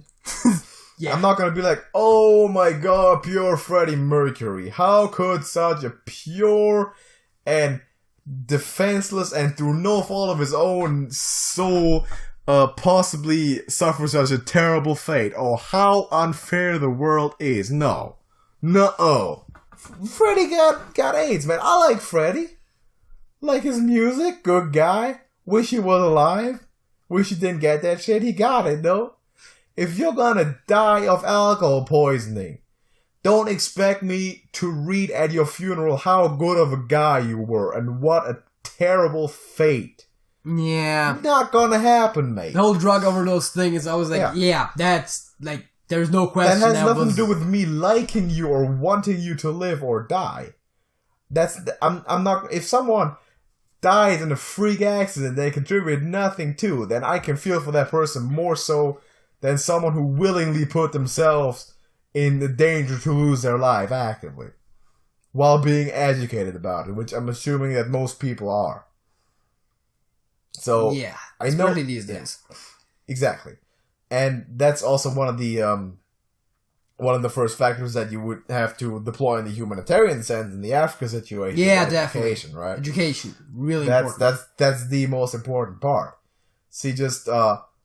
Yeah. I'm not gonna be like, oh my god, pure Freddie Mercury. How could such a pure and defenseless and through no fault of his own soul possibly suffer such a terrible fate? Oh, how unfair the world is. No. Freddie got AIDS, man. I like Freddie. Like his music, good guy. Wish he was alive. Wish he didn't get that shit. He got it, though. If you're gonna die of alcohol poisoning, don't expect me to read at your funeral how good of a guy you were and what a terrible fate. Yeah. Not gonna happen, mate. The whole drug overdose thing is always like, yeah that's like, there's no question. That has nothing to do with me liking you or wanting you to live or die. I'm not, if someone dies in a freak accident they contribute nothing to, then I can feel for that person more so than someone who willingly put themselves in the danger to lose their life actively while being educated about it, which I'm assuming that most people are. So yeah, I know these days. Exactly. And that's also one of the first factors that you would have to deploy in the humanitarian sense in the Africa situation. Yeah, definitely. Education, right? Education, really important. That's the most important part. See, just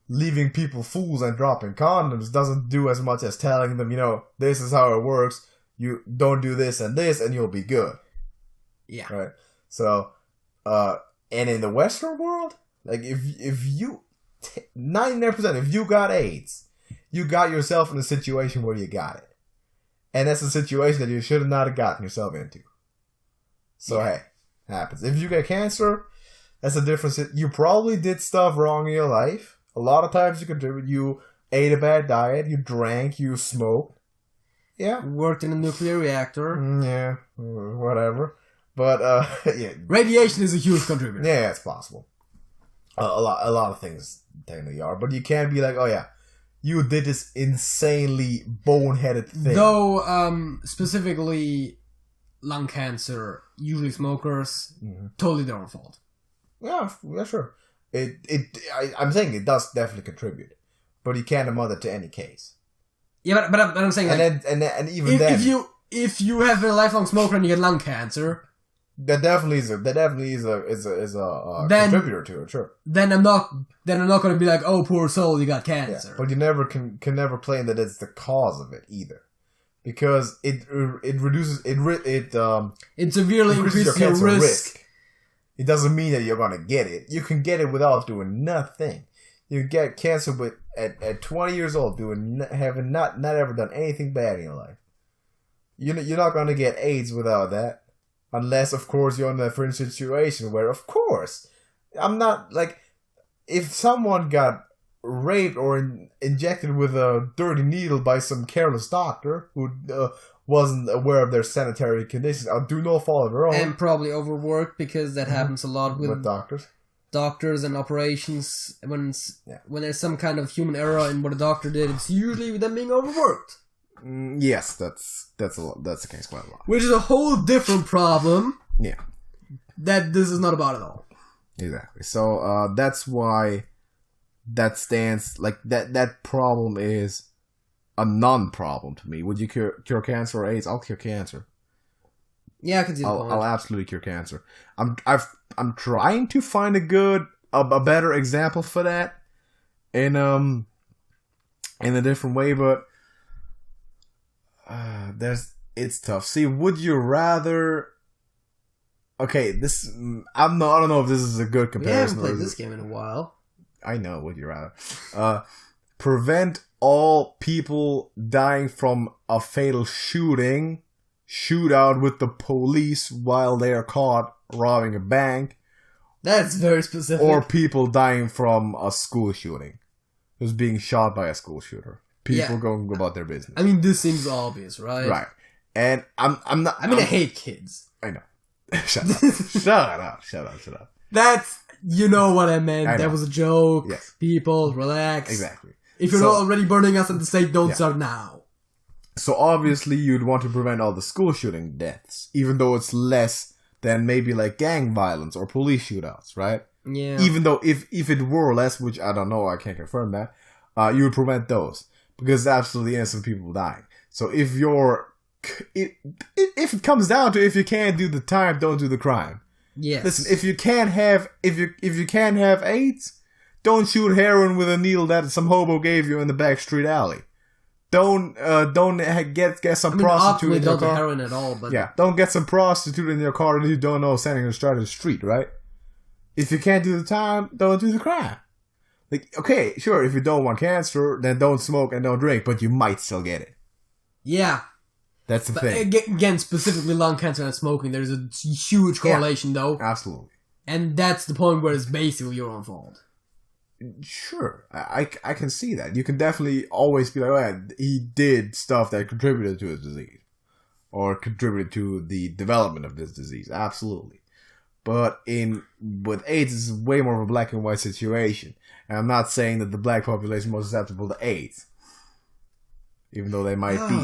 leaving people fools and dropping condoms doesn't do as much as telling them, this is how it works. You don't do this and you'll be good. Yeah. Right. So, and in the Western world, like if you 99%, if you got AIDS, you got yourself in a situation where you got it, and that's a situation that you should not have gotten yourself into. So hey, happens. If you get cancer, that's a difference. You probably did stuff wrong in your life. A lot of times you contribute. You ate a bad diet. You drank. You smoked. Yeah. Worked in a nuclear reactor. Yeah. Whatever. But yeah. Radiation is a huge contributor. Yeah, it's possible. A lot of things technically are, but you can't be like, oh yeah, you did this insanely boneheaded thing. Though, specifically, lung cancer, usually smokers, totally their own fault. Yeah, sure. I'm saying it does definitely contribute, but you can't amount it to any case. Yeah, but I'm saying and even then, if you have been a lifelong smoker and you get lung cancer, that definitely is a contributor to it. Sure. Then I'm not going to be like, oh, poor soul, you got cancer. Yeah, but you never can never claim that it's the cause of it either, because it severely increases your risk. It doesn't mean that you're gonna get it. You can get it without doing nothing. You get cancer at 20 years old, having not ever done anything bad in your life. You're not gonna get AIDS without that, unless of course you're in a fringe situation where, of course, I'm not like, if someone got raped or injected with a dirty needle by some careless doctor who wasn't aware of their sanitary conditions, I'll do no fault of their own. And probably overworked, because that happens a lot with doctors. doctors and operations, when there's some kind of human error in what a doctor did, it's usually them being overworked. Yes, that's the case quite a lot. Which is a whole different problem. Yeah. That this is not about at all. Exactly. So that's why that stands like that problem is a non-problem to me. Would you cure cancer or AIDS? I'll cure cancer. Yeah, I can see the point. I'll absolutely cure cancer. I'm trying to find a better example for that in a different way, but it's tough. See, would you rather? Okay, I don't know if this is a good comparison. We haven't played this game in a while. I know. Would you rather prevent all people dying from a fatal shootout with the police while they are caught robbing a bank? That's very specific. Or people dying from a school shooting, who's being shot by a school shooter. People going about their business. I mean, this seems obvious, right? Right. And I'm not. I hate kids. I know. Shut up. That's, you know what I meant. That was a joke. Yes. People, relax. Exactly. If you're not already burning us at the stake, don't start now. So obviously you'd want to prevent all the school shooting deaths, even though it's less than maybe like gang violence or police shootouts, right? Yeah. Even though if it were less, which I don't know, I can't confirm that, you would prevent those because it's absolutely innocent people dying. So if it comes down to if you can't do the time, don't do the crime. Yes. Listen, if you can't have AIDS, don't shoot heroin with a needle that some hobo gave you in the back street alley. Don't get some prostitute in your car. Don't do heroin at all, but don't get some prostitute in your car that you don't know standing on the side of the street, right? If you can't do the time, don't do the crime. Like, okay, sure, if you don't want cancer, then don't smoke and don't drink, but you might still get it. Yeah. That's the thing. Again, specifically lung cancer and smoking, there's a huge correlation, though. Absolutely. And that's the point where it's basically your own fault. Sure. I can see that. You can definitely always be like, oh, yeah, he did stuff that contributed to his disease. Or contributed to the development of this disease. Absolutely. But with AIDS, it's way more of a black and white situation. And I'm not saying that the black population is most susceptible to AIDS. Even though they might be.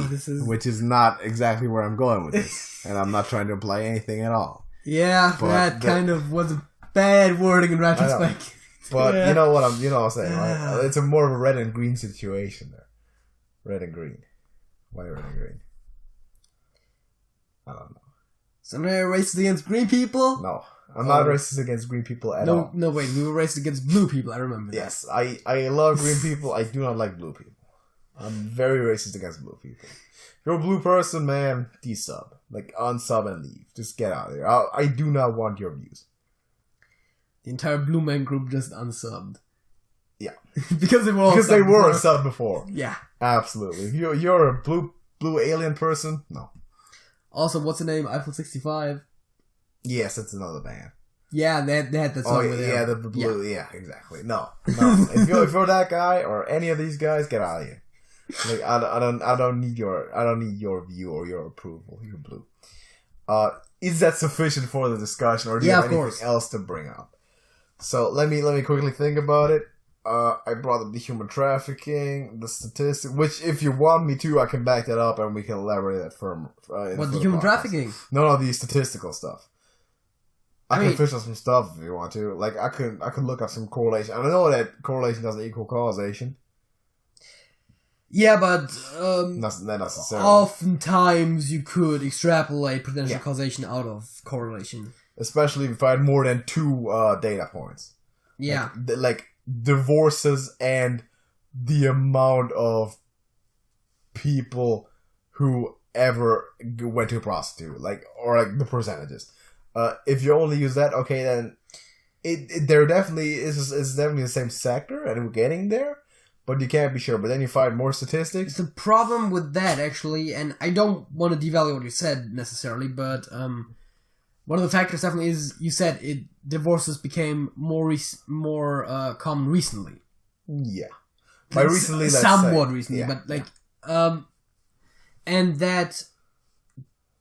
Which is not exactly where I'm going with this. And I'm not trying to imply anything at all. Yeah, but that kind of was a bad wording in retrospect. But you know what I'm saying, right? It's a more of a red and green situation there. Red and green. Why red and green? I don't know. So now you're racist against green people? No. I'm not racist against green people at all. No, wait. We were racist against blue people. I remember that. Yes. I love green people. I do not like blue people. I'm very racist against blue people. If you're a blue person, man, desub. Like, unsub and leave. Just get out of there. I do not want your views. The entire Blue Man group just unsubbed. Yeah. Because they were subbed before. Yeah. Absolutely. If you're a blue alien person, no. Also, what's the name? Eiffel 65? Yes, that's another band. Yeah, they had that song with them. Yeah, the blue. Yeah, exactly. No. if you're that guy or any of these guys, get out of here. Like, I don't need your view or your approval. You're blue. Is that sufficient for the discussion, or do you have anything else to bring up? So let me quickly think about it. I brought up the human trafficking, the statistic, which if you want me to, I can back that up and we can elaborate that further. What, the human trafficking? No, the statistical stuff. I can fish on some stuff if you want to. Like I could look up some correlation. I know that correlation doesn't equal causation. Yeah, but not necessarily. Oftentimes you could extrapolate potential causation out of correlation. Especially if you find more than 2 data points. Yeah. Like divorces and the amount of people who ever went to a prostitute. Or the percentages. If you only use that, okay, then there definitely is definitely the same sector and we're getting there. But you can't be sure. But then you find more statistics. The problem with that, actually, and I don't want to devalue what you said necessarily, but one of the factors definitely is you said divorces became more common recently. Yeah, by recently, somewhat recently, but and that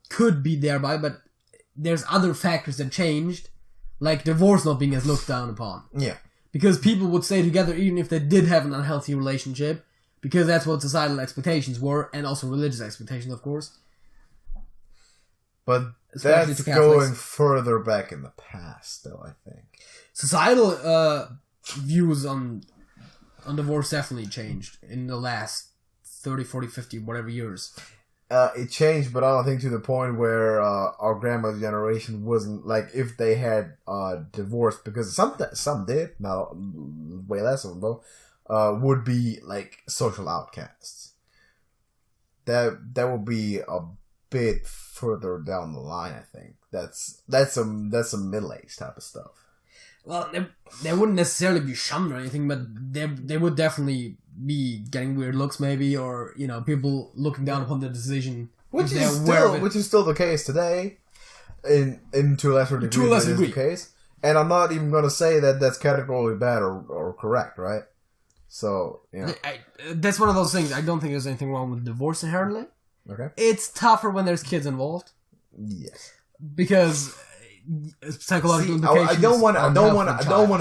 could be thereby, but there's other factors that changed, like divorce not being as looked down upon. Yeah. Because people would stay together even if they did have an unhealthy relationship, because that's what societal expectations were, and also religious expectations, of course. But Especially that's to Catholics. going further back in the past, though, I think. Societal views on divorce definitely changed in the last 30, 40, 50, whatever years. It changed, but I don't think to the point where our grandma's generation wasn't, like, if they had divorced, because some did, not way less of them though, would be, like, social outcasts. That would be a bit further down the line, I think. That's a middle-aged type of stuff. Well, they wouldn't necessarily be shunned or anything, but they would definitely be getting weird looks, maybe, or people looking down upon the decision, which is still the case today, in to a lesser degree. To a lesser degree, the case, and I'm not even going to say that that's categorically bad or correct, right? So that's one of those things. I don't think there's anything wrong with divorce inherently. Okay, it's tougher when there's kids involved. Yes, because psychological implications. I don't want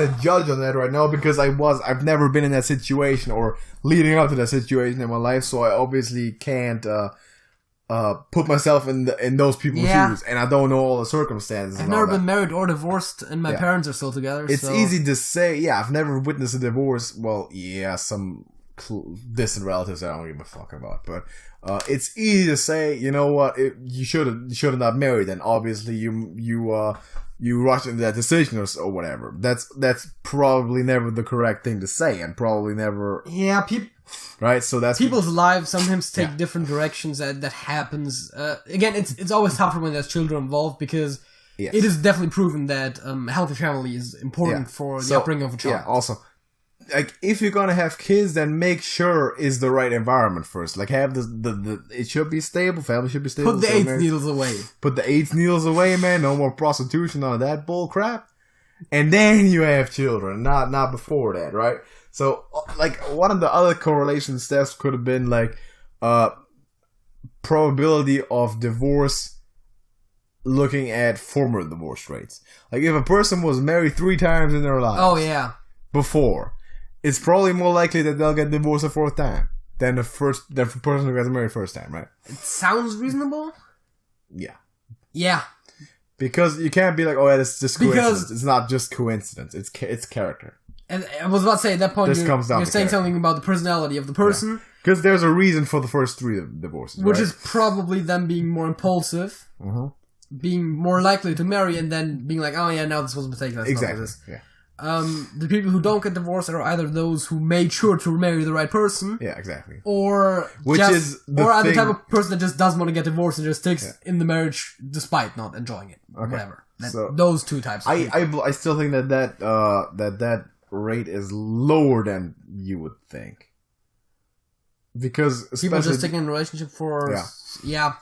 to judge on that right now because I've never been in that situation or leading up to that situation in my life, so I obviously can't put myself in those people's shoes, and I don't know all the circumstances. I've never been married or divorced, and my parents are still together. It's easy to say, I've never witnessed a divorce. Well, some distant relatives I don't give a fuck about, but it's easy to say, you know what, you should have not married, and obviously you rushed into that decision or whatever. That's probably never the correct thing to say, and probably never. Yeah, right. So that's people's lives sometimes take different directions. That happens. Again, it's always tougher when there's children involved because it is definitely proven that a healthy family is important for the upbringing of a child. Yeah. Also, like, if you're gonna have kids, then make sure it's the right environment first. Like, have the it should be stable. Family should be stable. Put the AIDS needles away. Put the AIDS needles away, man. No more prostitution, none of that bull crap. And then you have children, not before that, right? So, like, one of the other correlation steps could have been like probability of divorce. Looking at former divorce rates, like if a person was married 3 times in their lives, before. It's probably more likely that they'll get divorced a 4th time than the person who gets married first time, right? It sounds reasonable. Yeah. Yeah. Because you can't be like, oh, it's just coincidence. It's not just coincidence. It's character. And I was about to say, at that point, you're saying something about the personality of the person. Because there's a reason for the first 3 divorces, which is probably them being more impulsive, being more likely to marry, and then being like, oh yeah, now this was a mistake. Exactly. Yeah. The people who don't get divorced are either those who made sure to marry the right person. Yeah, exactly. Or are the type of person that just doesn't want to get divorced and just sticks in the marriage despite not enjoying it. Okay. Whatever. Those 2 types. I still think that rate is lower than you would think. Because people just sticking in a relationship for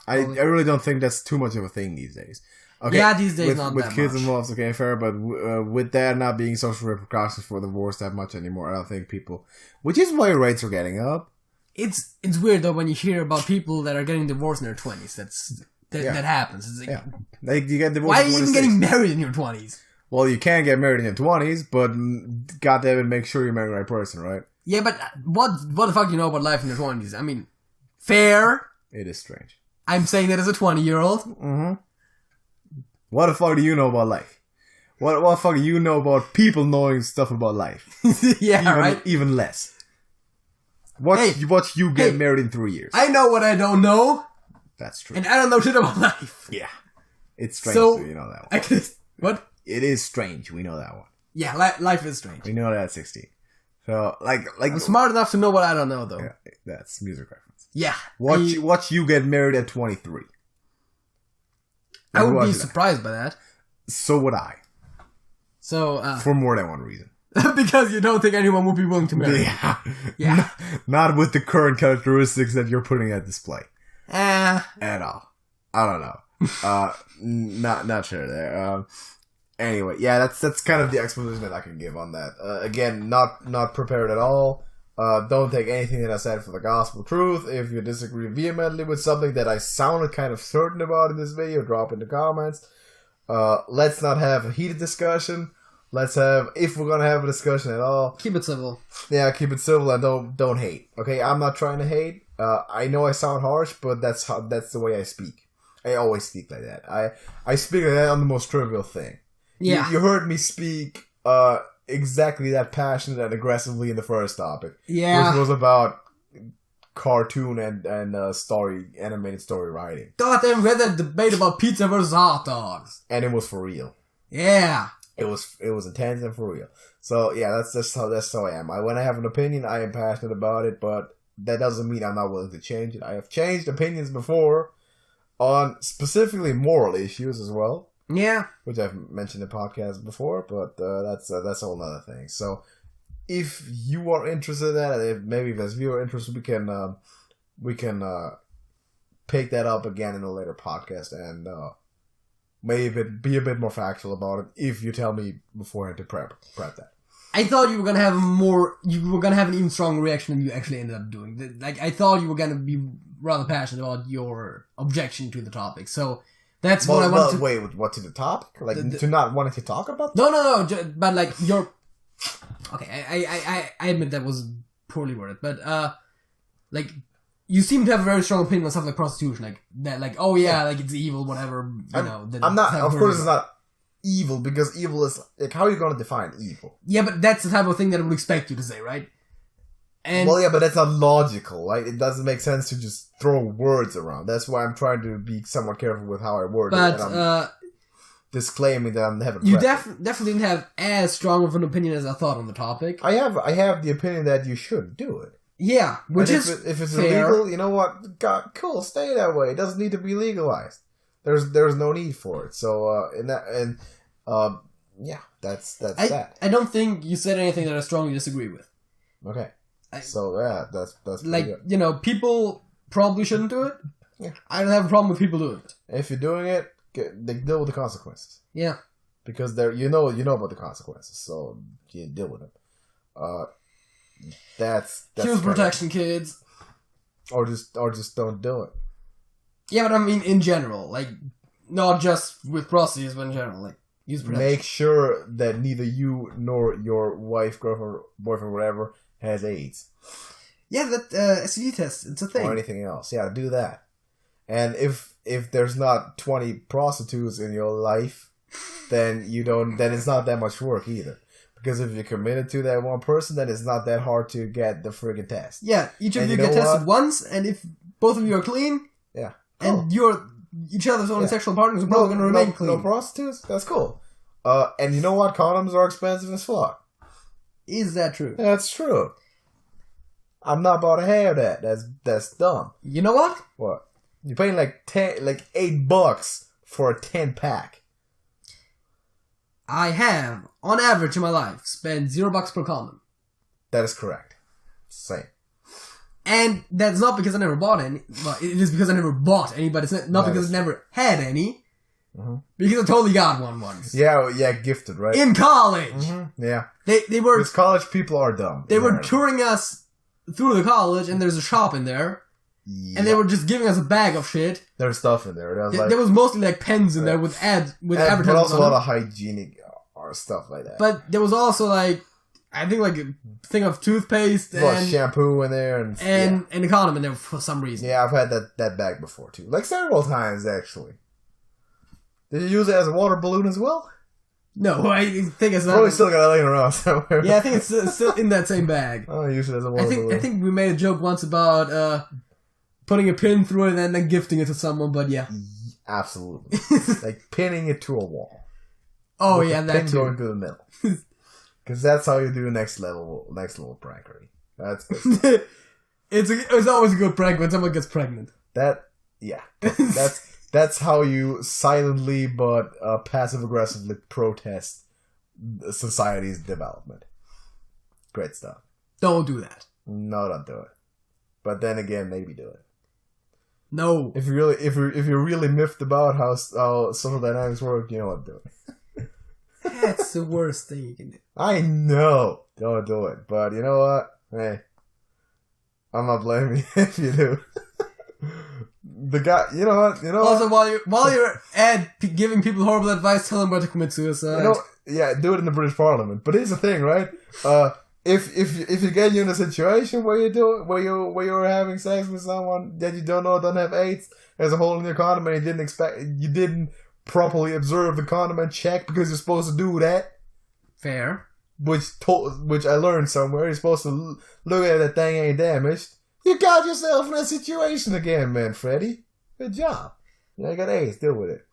I really don't think that's too much of a thing these days. Okay, yeah, these days not with that kids much. involved, okay, fair, but with that not being social repercussions for divorce that much anymore, I don't think people, which is why rates are getting up. It's weird though when you hear about people that are getting divorced in their 20s. That happens. It's like, like you get divorced. Why are you even getting married in your 20s? Well, you can get married in your 20s, but goddamn it, make sure you marry the right person, right? Yeah, but what the fuck do you know about life in your 20s? I mean, fair. It is strange. I'm saying that as a 20-year-old. Mm-hmm. What the fuck do you know about life? What the fuck do you know about people knowing stuff about life? Right? Even less. Watch you get married in 3 years. I know what I don't know. That's true. And I don't know shit about life. Yeah. It's strange, so you know that one. What? It is strange, we know that one. Yeah, life is strange. We know that at 16. So, like... I'm smart enough to know what I don't know, though. Yeah, that's music reference. Yeah. Watch you get married at 23. I would be surprised by that. So would I. So, for more than one reason. Because you don't think anyone would be willing to marry. Yeah. Not with the current characteristics that you're putting at display. At all. I don't know. Not sure there. Anyway, yeah, that's kind of the explanation that I can give on that. Again, not prepared at all. Don't take anything that I said for the gospel truth. If you disagree vehemently with something that I sounded kind of certain about in this video, drop in the comments. let's not have a heated discussion. Let's have, if we're gonna have a discussion at all, keep it civil. Yeah, keep it civil and don't hate. Okay, I'm not trying to hate. I know I sound harsh, but that's the way I speak. I always speak like that. I speak like that on the most trivial thing. Yeah, you heard me speak exactly that passionate and aggressively in the first topic. Yeah, which was about cartoon and animated story writing. Goddamn, we had that debate about pizza versus hot dogs, and it was for real. Yeah. It was intense and for real. So yeah, that's how I am. When I have an opinion, I am passionate about it, but that doesn't mean I'm not willing to change it. I have changed opinions before on specifically moral issues as well. Yeah, which I've mentioned in podcasts before, but that's a whole other thing. So if you are interested in that, if there's viewer interest, we can pick that up again in a later podcast and. Maybe be a bit more factual about it if you tell me beforehand to prep that. I thought you were gonna have an even stronger reaction than you actually ended up doing. Like, I thought you were gonna be rather passionate about your objection to the topic. So that's what I wanted to... Wait, what to the topic? Like, to not wanting to talk about? No, but like, okay, I admit that was poorly worded, but like... You seem to have a very strong opinion on stuff like prostitution, like that, like, oh yeah, like it's evil, whatever. I'm not. Of course, it's not evil because evil is like, how are you going to define evil? Yeah, but that's the type of thing that I would expect you to say, right? And well, yeah, but that's not logical. Like, it doesn't make sense to just throw words around. That's why I'm trying to be somewhat careful with how I word it. And I'm disclaiming that I'm never. You definitely didn't have as strong of an opinion as I thought on the topic. I have the opinion that you should do it. Yeah, which is if it's fair. illegal, you know what? God, cool, stay that way. It doesn't need to be legalized. There's no need for it. So yeah, that's that. I don't think you said anything that I strongly disagree with. Okay, so yeah, that's like good. People probably shouldn't do it. Yeah, I don't have a problem with people doing it. If you're doing it, they deal with the consequences. Yeah, because you know about the consequences, so you deal with them. That's use protection, kids. Or just don't do it. Yeah, but I mean in general, like not just with prostitutes, but in general, like use protection. Make sure that neither you nor your wife, girlfriend, boyfriend, whatever has AIDS. Yeah, that STD test, it's a thing. Or anything else. Yeah, do that. And if there's not 20 prostitutes in your life, then it's not that much work either. Because if you're committed to that one person, then it's not that hard to get the friggin' test. Yeah, each of you get tested once, and if both of you are clean, yeah, cool. And you're each other's only sexual partners are probably going to remain clean. No prostitutes? That's cool. And you know what? Condoms are expensive as fuck. Is that true? That's true. I'm not about to have that. That's dumb. You know what? What? You're paying like $8 for a 10-pack. I have, on average in my life, spent $0 per condom. That is correct. Same. And that's not because I never bought any. But it is because I never bought any, but it's not because I never had any. Mm-hmm. Because I totally got one once. Yeah, gifted, right? In college! Mm-hmm. Yeah. They were... Because college people are dumb. They were touring us through the college, and there's a shop in there. Yeah. And they were just giving us a bag of shit. There's stuff in there. There was mostly like pens in there with advertisements. But also a lot of hygienic or stuff like that. But there was also like, I think like a thing of toothpaste and shampoo in there and a condom in there for some reason. Yeah, I've had that bag before too. Like several times actually. Did you use it as a water balloon as well? No, I think it's not. Probably still got it laying around somewhere. Yeah, I think it's still in that same bag. I use it as a water balloon. I think we made a joke once about putting a pin through it and then gifting it to someone, but yeah. Absolutely. Like pinning it to a wall. Oh yeah, that too. Going through the middle. Because that's how you do next level prankery. That's good. It's always a good prank when someone gets pregnant. That's how you silently but passive aggressively protest society's development. Great stuff. Don't do that. No, don't do it. But then again, maybe do it. No. If you're really miffed about how social dynamics work, you know what, do it. That's the worst thing you can do. I know. Don't do it. But you know what? Hey. I'm not blaming you if you do. The guy, you know what? Also, while you're giving people horrible advice, tell them where to commit suicide. Yeah, do it in the British Parliament. But here's the thing, right? If you get you in a situation where you're having sex with someone that you don't have AIDS, there's a hole in your condom, and you didn't properly observe the condom and check because you're supposed to do that. Fair. Which I learned somewhere. You're supposed to look at that thing ain't damaged. You got yourself in a situation again, man, Freddy. Good job. You got AIDS. Deal with it.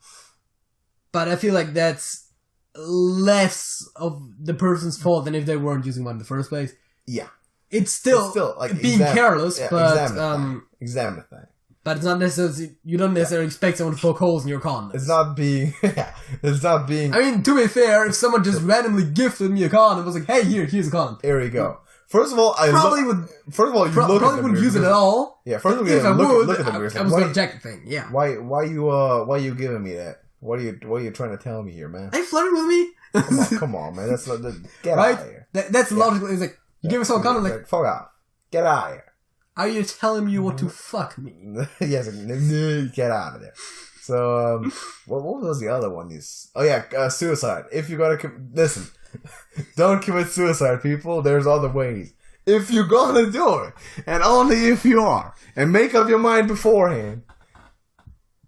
But I feel like that's less of the person's fault than if they weren't using one in the first place. Yeah. It's still like being careless, but examine the thing. But it's not necessarily, you don't necessarily expect someone to poke holes in your condom. It's not being. I mean, to be fair, if someone just randomly gifted me a condom, was like, "Hey, here's a condom." Here you go. First of all, probably wouldn't use it at all. Yeah, first of all, if I would, look at them. I was going to check the thing. Yeah. Why you giving me that? What are you trying to tell me here, man? Are you flirting with me? Come on, man. That's not get out of here. That's logical. It's like you give us all condom, like fuck off, get out of here. Are you telling me you want to fuck me? Yes, get out of there. So, what was the other one? Suicide. If you gotta listen. Don't commit suicide, people. There's other ways. If you're gonna do it, and only if you are, and make up your mind beforehand,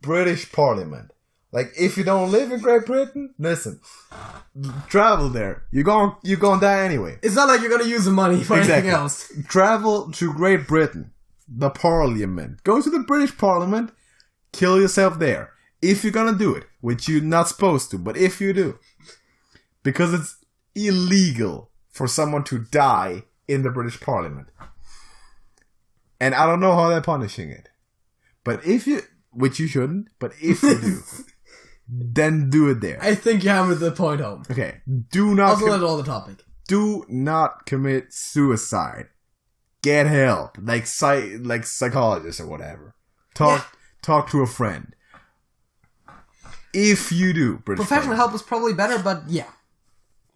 British Parliament. Like, if you don't live in Great Britain, listen, travel there. You're gonna die anyway. It's not like you're gonna use the money for anything else. Travel to Great Britain, the Parliament. Go to the British Parliament, kill yourself there. If you're gonna do it, which you're not supposed to, but if you do, because it's illegal for someone to die in the British Parliament. And I don't know how they're punishing it. But if you, which you shouldn't, but if you do, then do it there. I think you hammered the point home. Okay. Do not... Also let all the topic. Do not commit suicide. Get help. Like psychologists or whatever. Talk to a friend. If you do... Professional help is probably better, but yeah.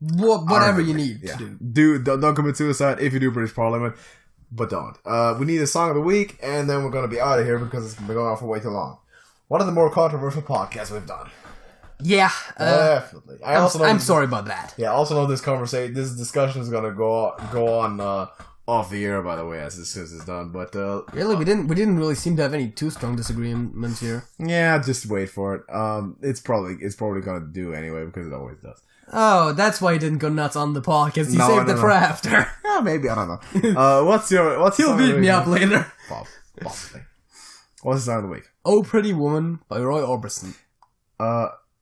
Whatever you need to do. Don't commit suicide if you do British Parliament, but don't. We need a song of the week, and then we're going to be out of here because it's been going on for way too long. One of the more controversial podcasts we've done. Yeah. Definitely. I'm sorry about that. Yeah, I also know this discussion is going to go on off the air, by the way, as soon as it's done. But really, we didn't really seem to have any too strong disagreements here. Yeah, just wait for it. It's probably going to do anyway because it always does. Oh, that's why you didn't go nuts on the podcast. You saved it for after. Yeah, maybe, I don't know. What's He'll beat me up later. Possibly. What's the song of the week? Oh Pretty Woman by Roy Orbison.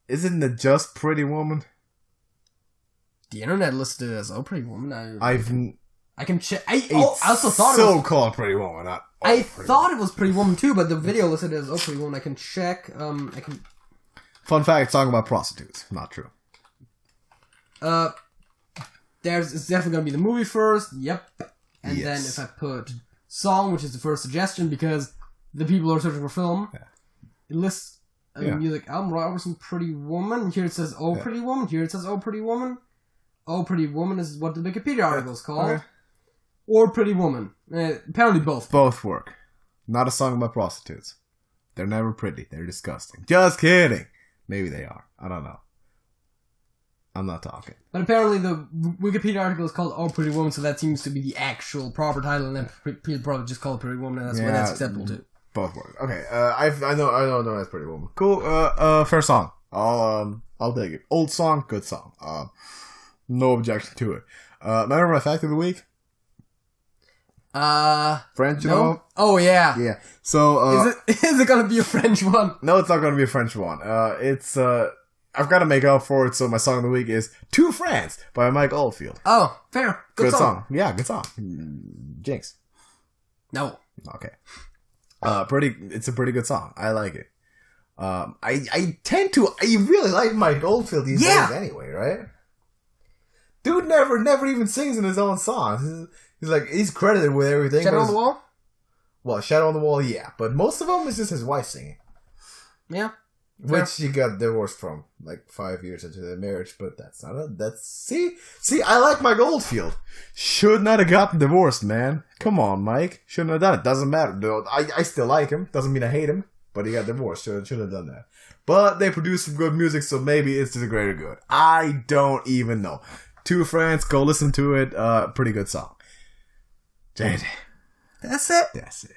Isn't it just Pretty Woman? The internet listed it as Oh Pretty Woman. I can check. I also thought it was so-called Pretty Woman. I thought it was Pretty Woman too, but the video listed it as Oh Pretty Woman. I can check. Fun fact: song about prostitutes. Not true. It's definitely gonna be the movie first. Yep. And yes. then if I put song, which is the first suggestion, because the people who are searching for film, it lists a music album, Roy Orbison, Pretty Woman. Here it says Oh Pretty Woman. Here it says Oh Pretty Woman. Oh Pretty Woman is what the Wikipedia article is called. Okay. Or Pretty Woman. Apparently both. Both work. Not a song about prostitutes. They're never pretty. They're disgusting. Just kidding. Maybe they are. I don't know. I'm not talking. But apparently the Wikipedia article is called Oh Pretty Woman, so that seems to be the actual proper title, and then people probably just call it Pretty Woman, and that's why that's acceptable too. Both work. Okay, I know that's Pretty Woman. Cool. First song. I'll take it. Old song, good song. No objection to it. Remember my fact of the week? French, no? Oh yeah. Yeah. So is it gonna be a French one? No, it's not gonna be a French one. It's I've got to make up for it, so my song of the week is To France by Mike Oldfield. Oh, fair. Good song. Yeah, good song. Jinx. No. Okay. It's a pretty good song. I like it. I really like Mike Oldfield these days anyway, right? Dude never even sings in his own songs. He's credited with everything. Shadow on the Wall? Well, Shadow on the Wall, yeah. But most of them is just his wife singing. Yeah. Which he got divorced from, 5 years into their marriage, but that's not see, I like Mike Oldfield. Should not have gotten divorced, man. Come on, Mike. Shouldn't have done it. Doesn't matter. I still like him. Doesn't mean I hate him. But he got divorced. Should have done that. But they produced some good music, so maybe it's to the greater good. I don't even know. Two Friends, go listen to it. Pretty good song. JJ. That's it. That's it.